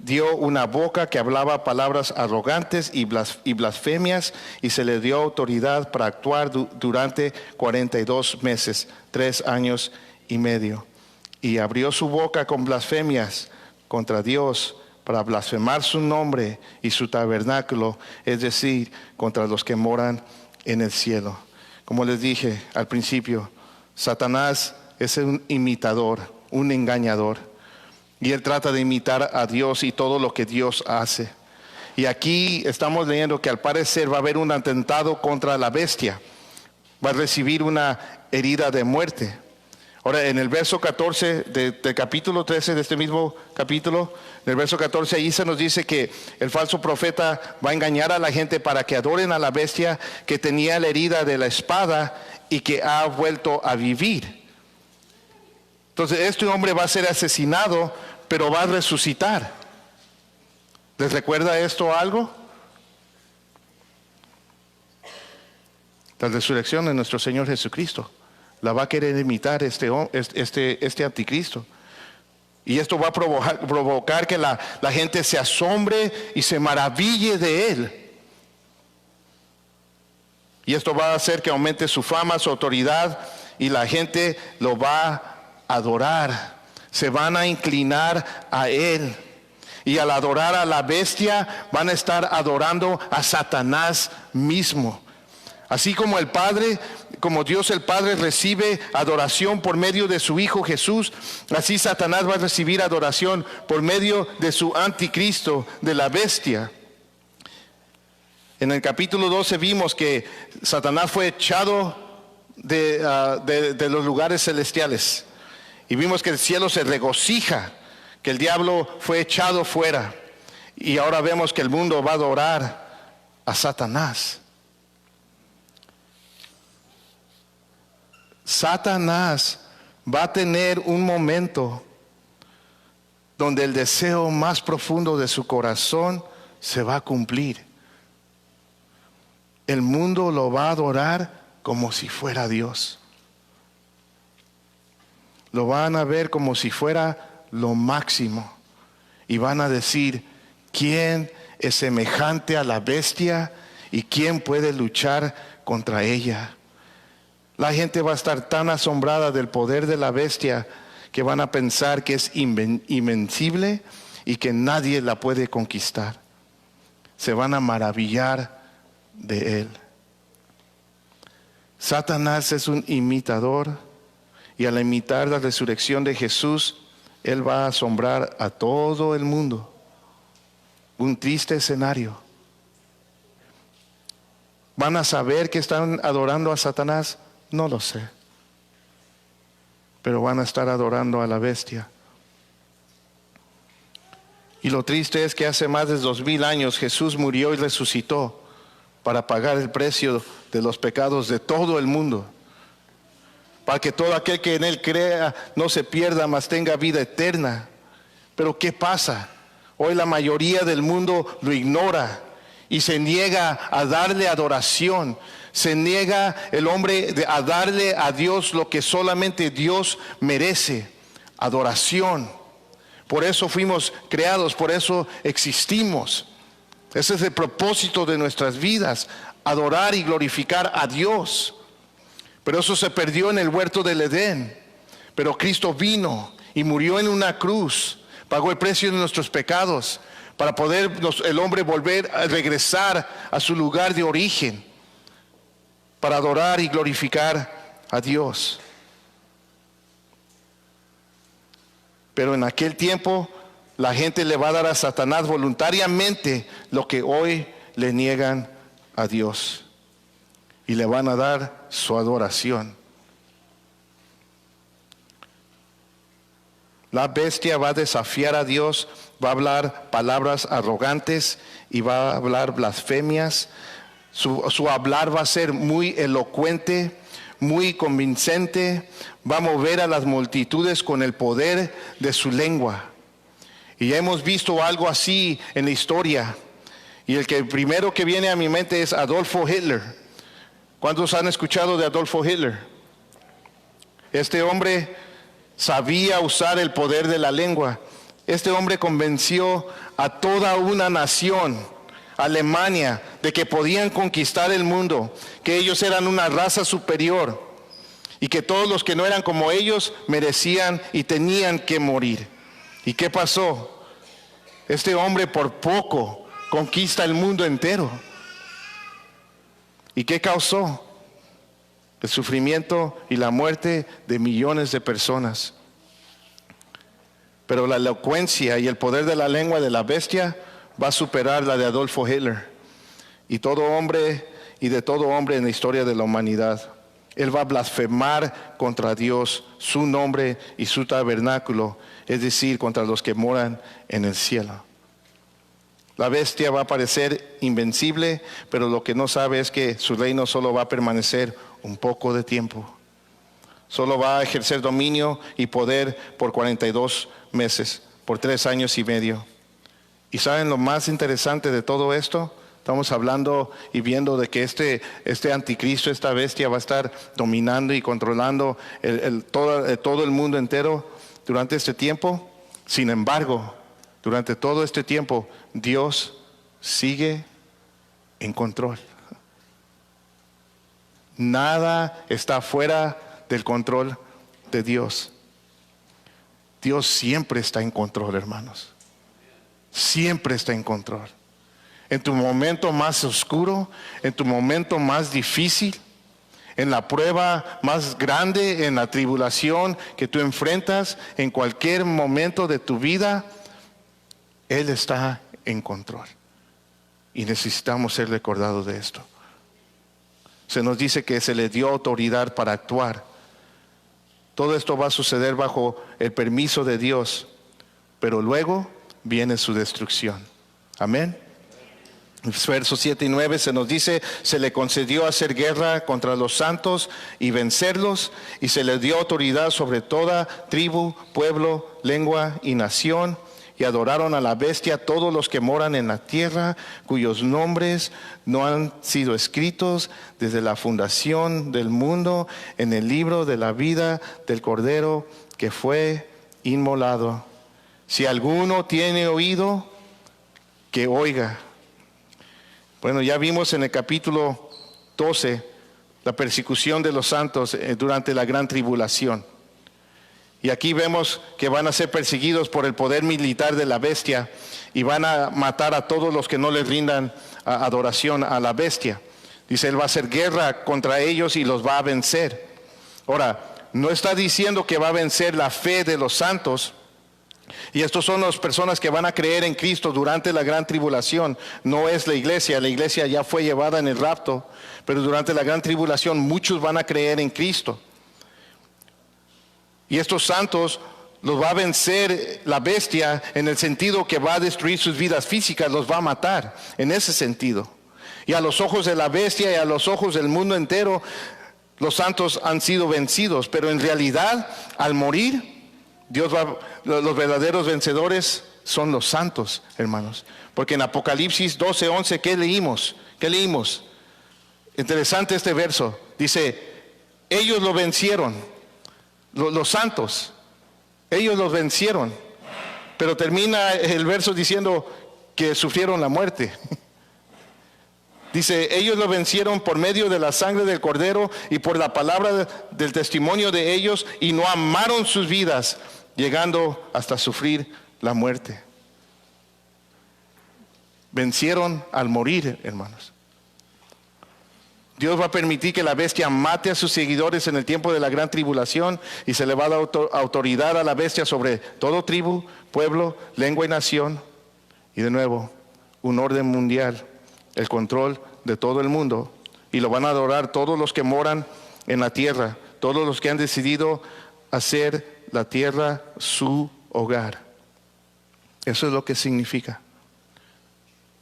dio una boca que hablaba palabras arrogantes y blasfemias, y se le dio autoridad para actuar durante 42 meses, 3 años y medio. Y abrió su boca con blasfemias contra Dios, para blasfemar su nombre y su tabernáculo, es decir, contra los que moran en el cielo. Como les dije al principio, Satanás es un imitador, un engañador. Y él trata de imitar a Dios y todo lo que Dios hace. Y aquí estamos leyendo que al parecer va a haber un atentado contra la bestia. Va a recibir una herida de muerte. Ahora, en el verso 14 del capítulo 13 de este mismo capítulo, en el verso 14, ahí se nos dice que el falso profeta va a engañar a la gente para que adoren a la bestia que tenía la herida de la espada y que ha vuelto a vivir. Entonces este hombre va a ser asesinado, pero va a resucitar. ¿Les recuerda esto algo? La resurrección de nuestro Señor Jesucristo. La va a querer imitar este anticristo. Y esto va a provocar que la gente se asombre y se maraville de él. Y esto va a hacer que aumente su fama, su autoridad, y la gente lo va a adorar, se van a inclinar a él. Y al adorar a la bestia van a estar adorando a Satanás mismo. Así como el Padre como Dios el Padre recibe adoración por medio de su Hijo Jesús, así Satanás va a recibir adoración por medio de su anticristo, de la bestia. En el capítulo 12 vimos que Satanás fue echado de los lugares celestiales. Y vimos que el cielo se regocija, que el diablo fue echado fuera. Y ahora vemos que el mundo va a adorar a Satanás. Satanás va a tener un momento donde el deseo más profundo de su corazón se va a cumplir. El mundo lo va a adorar como si fuera Dios. Lo van a ver como si fuera lo máximo. Y van a decir, ¿quién es semejante a la bestia y quién puede luchar contra ella? La gente va a estar tan asombrada del poder de la bestia que van a pensar que es invencible y que nadie la puede conquistar. Se van a maravillar de él. Satanás es un imitador y al imitar la resurrección de Jesús, él va a asombrar a todo el mundo. Un triste escenario. ¿Van a saber que están adorando a Satanás? No lo sé. Pero van a estar adorando a la bestia. Y lo triste es que hace más de 2000 años Jesús murió y resucitó para pagar el precio de los pecados de todo el mundo, para que todo aquel que en él crea no se pierda, mas tenga vida eterna. Pero ¿qué pasa? Hoy la mayoría del mundo lo ignora y se niega a darle adoración. Se niega el hombre a darle a Dios lo que solamente Dios merece: adoración. Por eso fuimos creados, por eso existimos. Ese es el propósito de nuestras vidas, adorar y glorificar a Dios. Pero eso se perdió en el huerto del Edén. Pero Cristo vino y murió en una cruz, pagó el precio de nuestros pecados, para poder el hombre volver a regresar a su lugar de origen, para adorar y glorificar a Dios. Pero en aquel tiempo la gente le va a dar a Satanás voluntariamente lo que hoy le niegan a Dios, y le van a dar su adoración. La bestia va a desafiar a Dios, va a hablar palabras arrogantes y va a hablar blasfemias. Su hablar va a ser muy elocuente, muy convincente. Va a mover a las multitudes con el poder de su lengua. Y ya hemos visto algo así en la historia. Y el primero que viene a mi mente es Adolfo Hitler. ¿Cuántos han escuchado de Adolfo Hitler? Este hombre sabía usar el poder de la lengua. Este hombre convenció a toda una nación, Alemania, de que podían conquistar el mundo, que ellos eran una raza superior y que todos los que no eran como ellos merecían y tenían que morir. ¿Y qué pasó? Este hombre por poco conquista el mundo entero. ¿Y qué causó? El sufrimiento y la muerte de millones de personas. Pero la elocuencia y el poder de la lengua de la bestia va a superar la de Adolfo Hitler y todo hombre y de todo hombre en la historia de la humanidad. Él va a blasfemar contra Dios, su nombre y su tabernáculo, es decir, contra los que moran en el cielo. La bestia va a parecer invencible, pero lo que no sabe es que su reino solo va a permanecer un poco de tiempo. Solo va a ejercer dominio y poder por 42 meses, por 3 años y medio. ¿Y saben lo más interesante de todo esto? Estamos hablando y viendo de que este anticristo, esta bestia va a estar dominando y controlando todo el mundo entero durante este tiempo. Sin embargo, durante todo este tiempo, Dios sigue en control. Nada está fuera del control de Dios. Dios siempre está en control, hermanos. Siempre está en control. En tu momento más oscuro, en tu momento más difícil, en la prueba más grande, en la tribulación que tú enfrentas en cualquier momento de tu vida, Él está en control. Y necesitamos ser recordados de esto. Se nos dice que se le dio autoridad para actuar. Todo esto va a suceder bajo el permiso de Dios, pero luego viene su destrucción. Amén. Versos 7 y 9 se nos dice: se le concedió hacer guerra contra los santos y vencerlos, y se le dio autoridad sobre toda tribu, pueblo, lengua y nación. Y adoraron a la bestia todos los que moran en la tierra, cuyos nombres no han sido escritos desde la fundación del mundo en el libro de la vida del Cordero que fue inmolado. Si alguno tiene oído, que oiga. Bueno, ya vimos en el capítulo 12 la persecución de los santos durante la gran tribulación. Y aquí vemos que van a ser perseguidos por el poder militar de la bestia y van a matar a todos los que no les rindan adoración a la bestia. Dice, Él va a hacer guerra contra ellos y los va a vencer. Ahora, no está diciendo que va a vencer la fe de los santos. Y estos son las personas que van a creer en Cristo durante la gran tribulación. No es la iglesia ya fue llevada en el rapto, pero durante la gran tribulación muchos van a creer en Cristo. Y estos santos los va a vencer la bestia en el sentido que va a destruir sus vidas físicas, los va a matar en ese sentido. Y a los ojos de la bestia y a los ojos del mundo entero, los santos han sido vencidos, pero en realidad al morir, los verdaderos vencedores son los santos, hermanos. Porque en Apocalipsis 12:11, ¿qué leímos? Interesante este verso. Dice, ellos lo vencieron. Los santos, ellos los vencieron, pero termina el verso diciendo que sufrieron la muerte. Dice, ellos lo vencieron por medio de la sangre del Cordero y por la palabra del testimonio de ellos, y no amaron sus vidas, llegando hasta sufrir la muerte. Vencieron al morir, hermanos. Dios va a permitir que la bestia mate a sus seguidores en el tiempo de la gran tribulación, y se le va a dar autoridad a la bestia sobre todo tribu, pueblo, lengua y nación. Y de nuevo, un orden mundial, el control de todo el mundo. Y lo van a adorar todos los que moran en la tierra, todos los que han decidido hacer la tierra su hogar. Eso es lo que significa.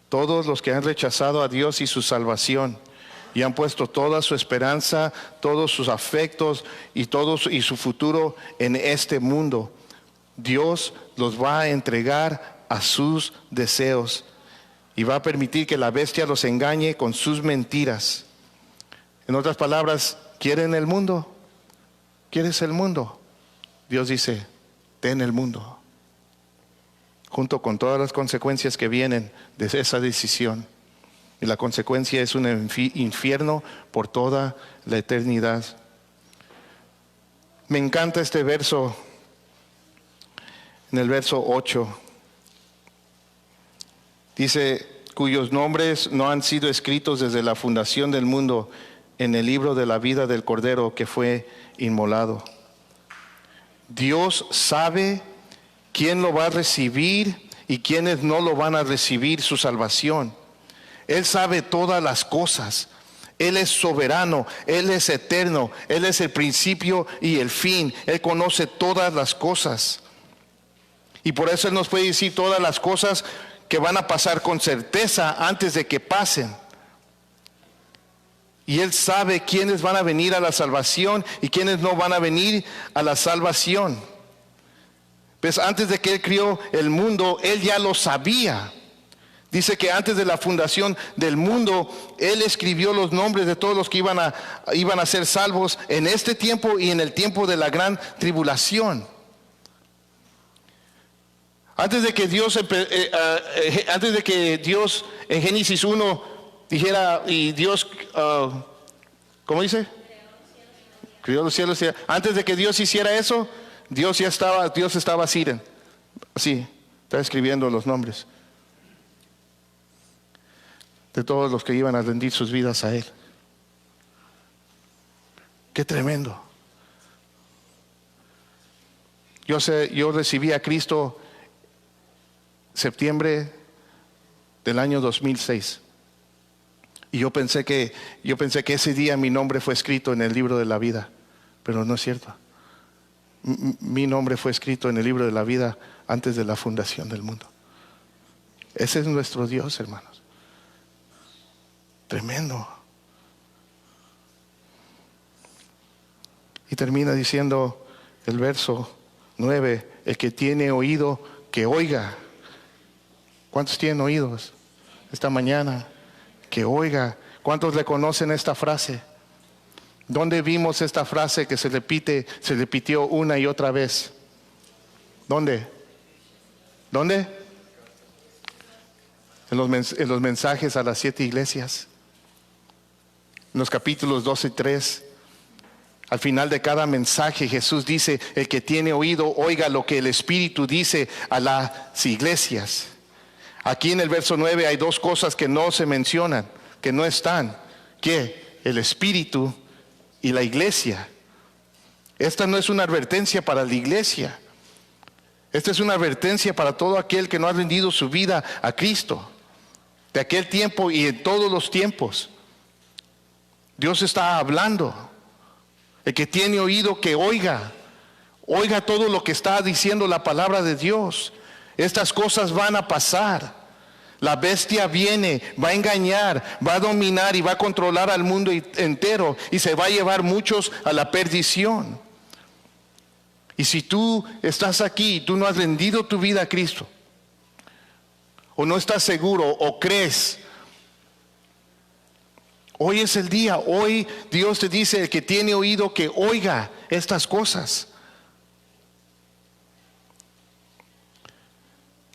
Todos los que han rechazado a Dios y su salvación, y han puesto toda su esperanza, todos sus afectos y su futuro en este mundo, Dios los va a entregar a sus deseos y va a permitir que la bestia los engañe con sus mentiras. En otras palabras, ¿quieren el mundo? ¿Quieres el mundo? Dios dice, ten el mundo, junto con todas las consecuencias que vienen de esa decisión. Y la consecuencia es un infierno por toda la eternidad. Me encanta este verso, en el verso 8. Dice, cuyos nombres no han sido escritos desde la fundación del mundo en el libro de la vida del Cordero que fue inmolado. Dios sabe quién lo va a recibir y quiénes no lo van a recibir su salvación. Él sabe todas las cosas. Él es soberano, Él es eterno, Él es el principio y el fin. Él conoce todas las cosas. Y por eso Él nos puede decir todas las cosas que van a pasar con certeza antes de que pasen. Y Él sabe quiénes van a venir a la salvación y quiénes no van a venir a la salvación. Pues antes de que Él crió el mundo, Él ya lo sabía. Dice que antes de la fundación del mundo, Él escribió los nombres de todos los que iban a ser salvos en este tiempo y en el tiempo de la gran tribulación. Antes de que Dios en Génesis 1 dijera, y Dios, ¿cómo dice? Crió los cielos. Antes de que Dios hiciera eso, Dios estaba así, está escribiendo los nombres de todos los que iban a rendir sus vidas a Él. Qué tremendo. Yo recibí a Cristo septiembre del año 2006. Y yo pensé que ese día mi nombre fue escrito en el libro de la vida, pero no es cierto. Mi nombre fue escrito en el libro de la vida antes de la fundación del mundo. Ese es nuestro Dios, hermanos. Tremendo. Y termina diciendo el verso 9, el que tiene oído, que oiga. ¿Cuántos tienen oídos esta mañana? Que oiga. ¿Cuántos le conocen esta frase? ¿Dónde vimos esta frase que se repitió una y otra vez? ¿Dónde? ¿Dónde? En los mensajes a las 7 iglesias. En los capítulos 2 y 3. Al final de cada mensaje Jesús dice, el que tiene oído, oiga lo que el Espíritu dice a las iglesias. Aquí en el verso 9 hay dos cosas que no se mencionan, que no están. ¿Qué? El Espíritu y la iglesia. Esta no es una advertencia para la iglesia. Esta es una advertencia para todo aquel que no ha rendido su vida a Cristo. De aquel tiempo y en todos los tiempos. Dios está hablando. El que tiene oído, que oiga. Oiga todo lo que está diciendo la palabra de Dios. Estas cosas van a pasar. La bestia viene, va a engañar, va a dominar y va a controlar al mundo entero. Y se va a llevar muchos a la perdición. Y si tú estás aquí y tú no has rendido tu vida a Cristo, o no estás seguro, o crees, hoy es el día. Hoy Dios te dice, el que tiene oído, que oiga estas cosas.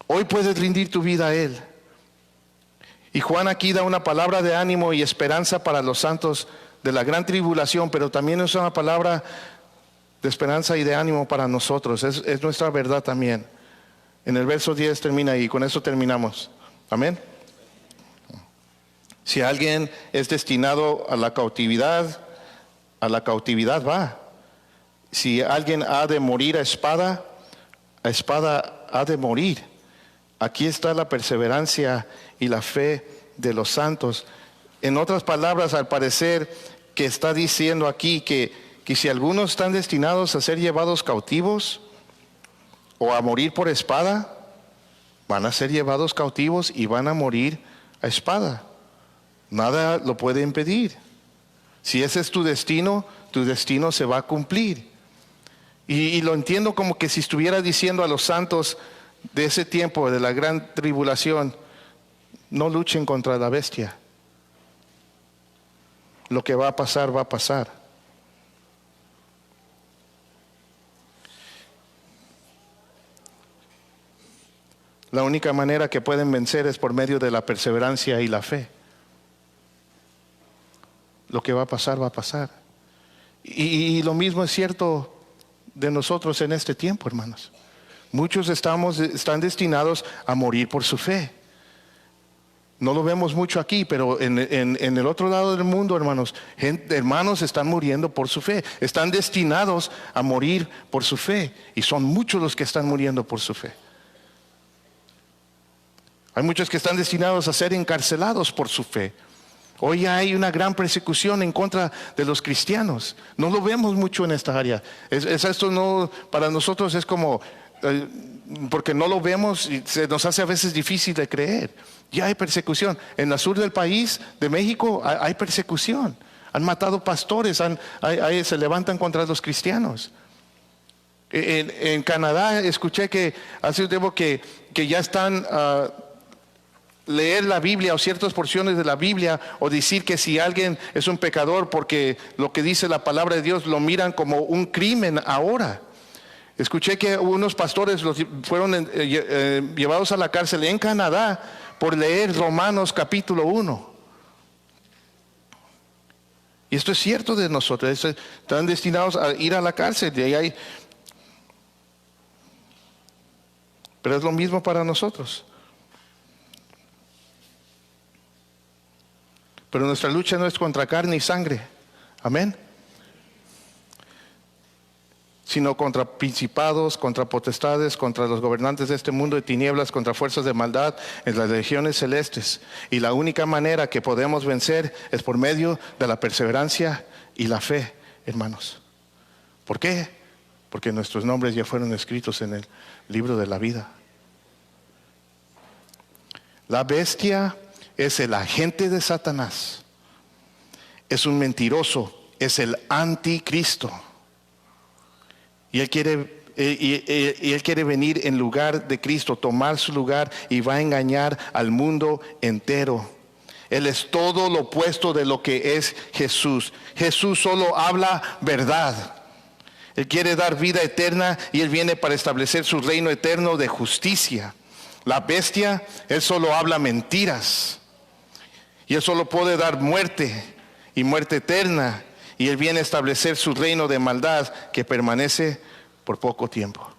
Hoy puedes rendir tu vida a Él. Y Juan aquí da una palabra de ánimo y esperanza para los santos de la gran tribulación, pero también es una palabra de esperanza y de ánimo para nosotros. Es nuestra verdad también. En el verso 10 termina ahí, con eso terminamos. Amén. Si alguien es destinado a la cautividad va. Si alguien ha de morir a espada ha de morir. Aquí está la perseverancia y la fe de los santos. En otras palabras, al parecer, que está diciendo aquí que si algunos están destinados a ser llevados cautivos o a morir por espada, van a ser llevados cautivos y van a morir a espada. Nada lo puede impedir. Si ese es tu destino se va a cumplir. Y lo entiendo como que si estuviera diciendo a los santos de ese tiempo, de la gran tribulación, no luchen contra la bestia. Lo que va a pasar, va a pasar. La única manera que pueden vencer es por medio de la perseverancia y la fe. Lo que va a pasar, va a pasar. Y lo mismo es cierto de nosotros en este tiempo, hermanos. Muchos están destinados a morir por su fe. No lo vemos mucho aquí, pero en el otro lado del mundo, hermanos, hermanos están muriendo por su fe. Están destinados a morir por su fe. Y son muchos los que están muriendo por su fe. Hay muchos que están destinados a ser encarcelados por su fe. Hoy hay una gran persecución en contra de los cristianos. No lo vemos mucho en esta área. Esto no, para nosotros es como, porque no lo vemos y se nos hace a veces difícil de creer. Ya hay persecución. En el sur del país, de México, hay persecución. Han matado pastores, se levantan contra los cristianos. En Canadá escuché que hace un tiempo que ya están leer la Biblia o ciertas porciones de la Biblia, o decir que si alguien es un pecador porque lo que dice la palabra de Dios lo miran como un crimen ahora. Escuché que unos pastores fueron llevados a la cárcel en Canadá por leer Romanos capítulo 1. Y esto es cierto de nosotros. Están destinados a ir a la cárcel. Pero es lo mismo para nosotros. Pero nuestra lucha no es contra carne y sangre. Amén. sino contra principados, contra potestades, contra los gobernantes de este mundo de tinieblas, contra fuerzas de maldad en las regiones celestes. Y la única manera que podemos vencer es por medio de la perseverancia y la fe, hermanos. ¿Por qué? Porque nuestros nombres ya fueron escritos en el libro de la vida. La bestia es el agente de Satanás. Es un mentiroso, es el anticristo. Y él quiere venir en lugar de Cristo, tomar su lugar y va a engañar al mundo entero. Él es todo lo opuesto de lo que es Jesús. Jesús solo habla verdad. Él quiere dar vida eterna y Él viene para establecer su reino eterno de justicia. La bestia, Él solo habla mentiras. Y Él solo puede dar muerte y muerte eterna. Y Él viene a establecer su reino de maldad que permanece por poco tiempo.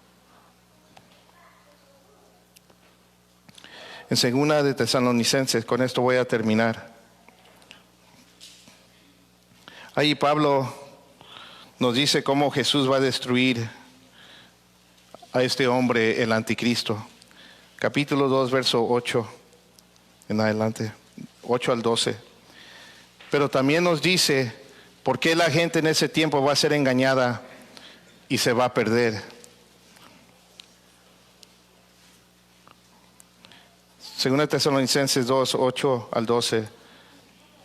En 2 de Tesalonicenses, con esto voy a terminar. Ahí Pablo nos dice cómo Jesús va a destruir a este hombre, el anticristo. Capítulo 2, verso 8 en adelante, 8 al 12. Pero también nos dice por qué la gente en ese tiempo va a ser engañada y se va a perder. 2 Tesalonicenses 2, 8 al 12.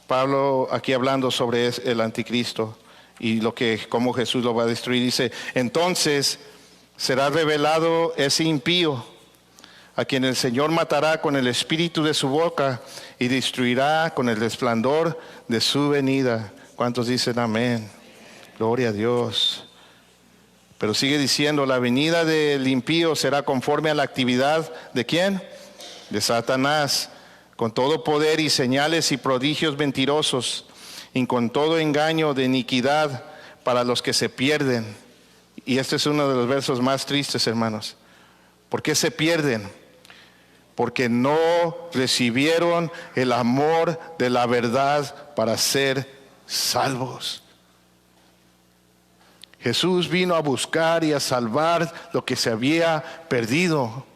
Pablo aquí hablando sobre el anticristo y cómo Jesús lo va a destruir. Dice, entonces será revelado ese impío, a quien el Señor matará con el espíritu de su boca y destruirá con el resplandor de su venida. ¿Cuántos dicen amén? Gloria a Dios. Pero sigue diciendo, la venida del impío será conforme a la actividad ¿de quién? De Satanás, con todo poder y señales y prodigios mentirosos, y con todo engaño de iniquidad para los que se pierden. Y este es uno de los versos más tristes, hermanos. ¿Por qué se pierden? Porque no recibieron el amor de la verdad para ser salvos. Jesús vino a buscar y a salvar lo que se había perdido.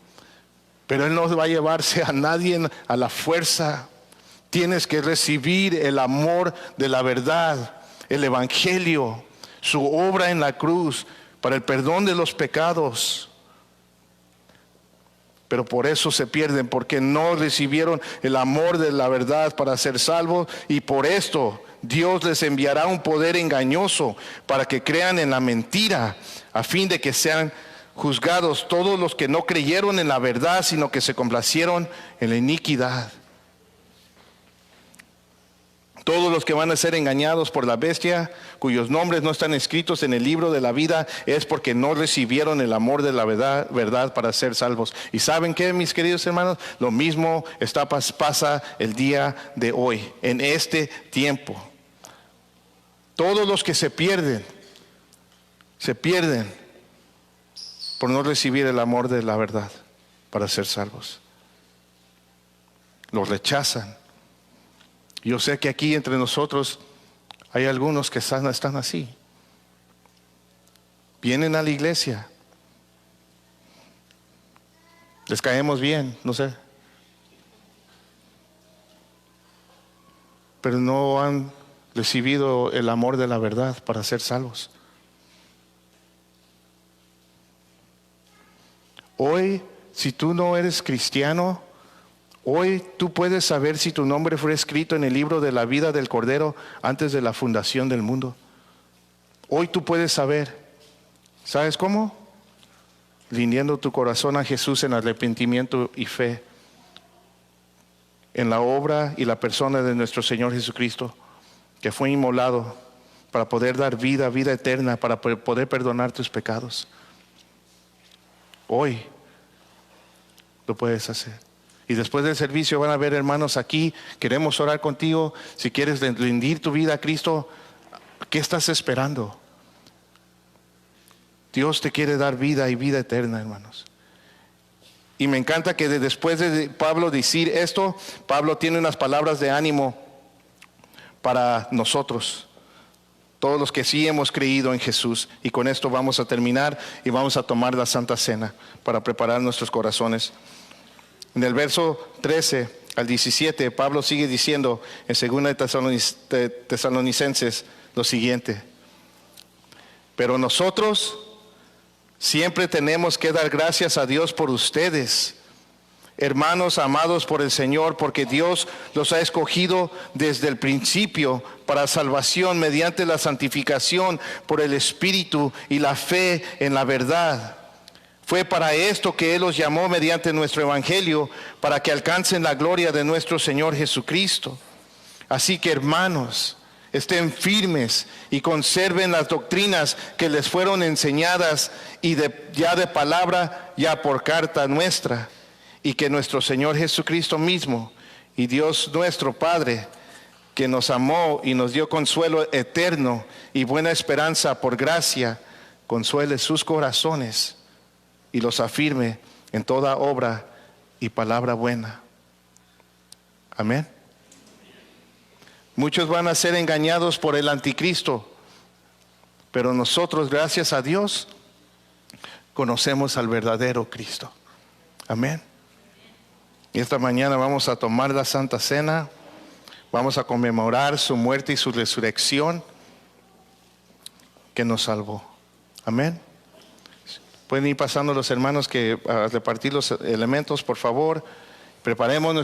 Pero Él no va a llevarse a nadie a la fuerza. Tienes que recibir el amor de la verdad, el evangelio, su obra en la cruz para el perdón de los pecados. Pero por eso se pierden, porque no recibieron el amor de la verdad para ser salvos, y por esto Dios les enviará un poder engañoso para que crean en la mentira, a fin de que sean juzgados todos los que no creyeron en la verdad, sino que se complacieron en la iniquidad. Todos los que van a ser engañados por la bestia, cuyos nombres no están escritos en el libro de la vida, es porque no recibieron el amor de la verdad para ser salvos. ¿Y saben qué, mis queridos hermanos? Lo mismo pasa el día de hoy, en este tiempo. Todos los que se pierden por no recibir el amor de la verdad para ser salvos. Los rechazan. Yo sé que aquí entre nosotros hay algunos que están así. Vienen a la iglesia. Les caemos bien, no sé. Pero no han recibido el amor de la verdad para ser salvos. Hoy, si tú no eres cristiano, hoy tú puedes saber si tu nombre fue escrito en el libro de la vida del Cordero antes de la fundación del mundo. Hoy tú puedes saber. ¿Sabes cómo? Rindiendo tu corazón a Jesús en arrepentimiento y fe en la obra y la persona de nuestro Señor Jesucristo, que fue inmolado para poder dar vida eterna, para poder perdonar tus pecados. Hoy lo puedes hacer. Y después del servicio van a ver hermanos aquí. Queremos orar contigo. Si quieres rendir tu vida a Cristo, ¿qué estás esperando? Dios te quiere dar vida y vida eterna, hermanos. Y me encanta que después de Pablo decir esto, Pablo tiene unas palabras de ánimo para nosotros. todos los que sí hemos creído en Jesús. Y con esto vamos a terminar y vamos a tomar la Santa Cena para preparar nuestros corazones. En el verso 13 al 17, Pablo sigue diciendo en 2 Tesalonicenses lo siguiente: pero nosotros siempre tenemos que dar gracias a Dios por ustedes, hermanos amados por el Señor, porque Dios los ha escogido desde el principio para salvación mediante la santificación por el Espíritu y la fe en la verdad. Fue para esto que Él los llamó mediante nuestro Evangelio, para que alcancen la gloria de nuestro Señor Jesucristo. Así que, hermanos, estén firmes y conserven las doctrinas que les fueron enseñadas, y ya de palabra, ya por carta nuestra. Y que nuestro Señor Jesucristo mismo y Dios nuestro Padre, que nos amó y nos dio consuelo eterno y buena esperanza por gracia, consuele sus corazones y los afirme en toda obra y palabra buena. Amén. Muchos van a ser engañados por el anticristo, pero nosotros, gracias a Dios, conocemos al verdadero Cristo. Amén. Y esta mañana vamos a tomar la Santa Cena, vamos a conmemorar su muerte y su resurrección que nos salvó. Amén. Pueden ir pasando los hermanos que a repartir los elementos, por favor. Preparemos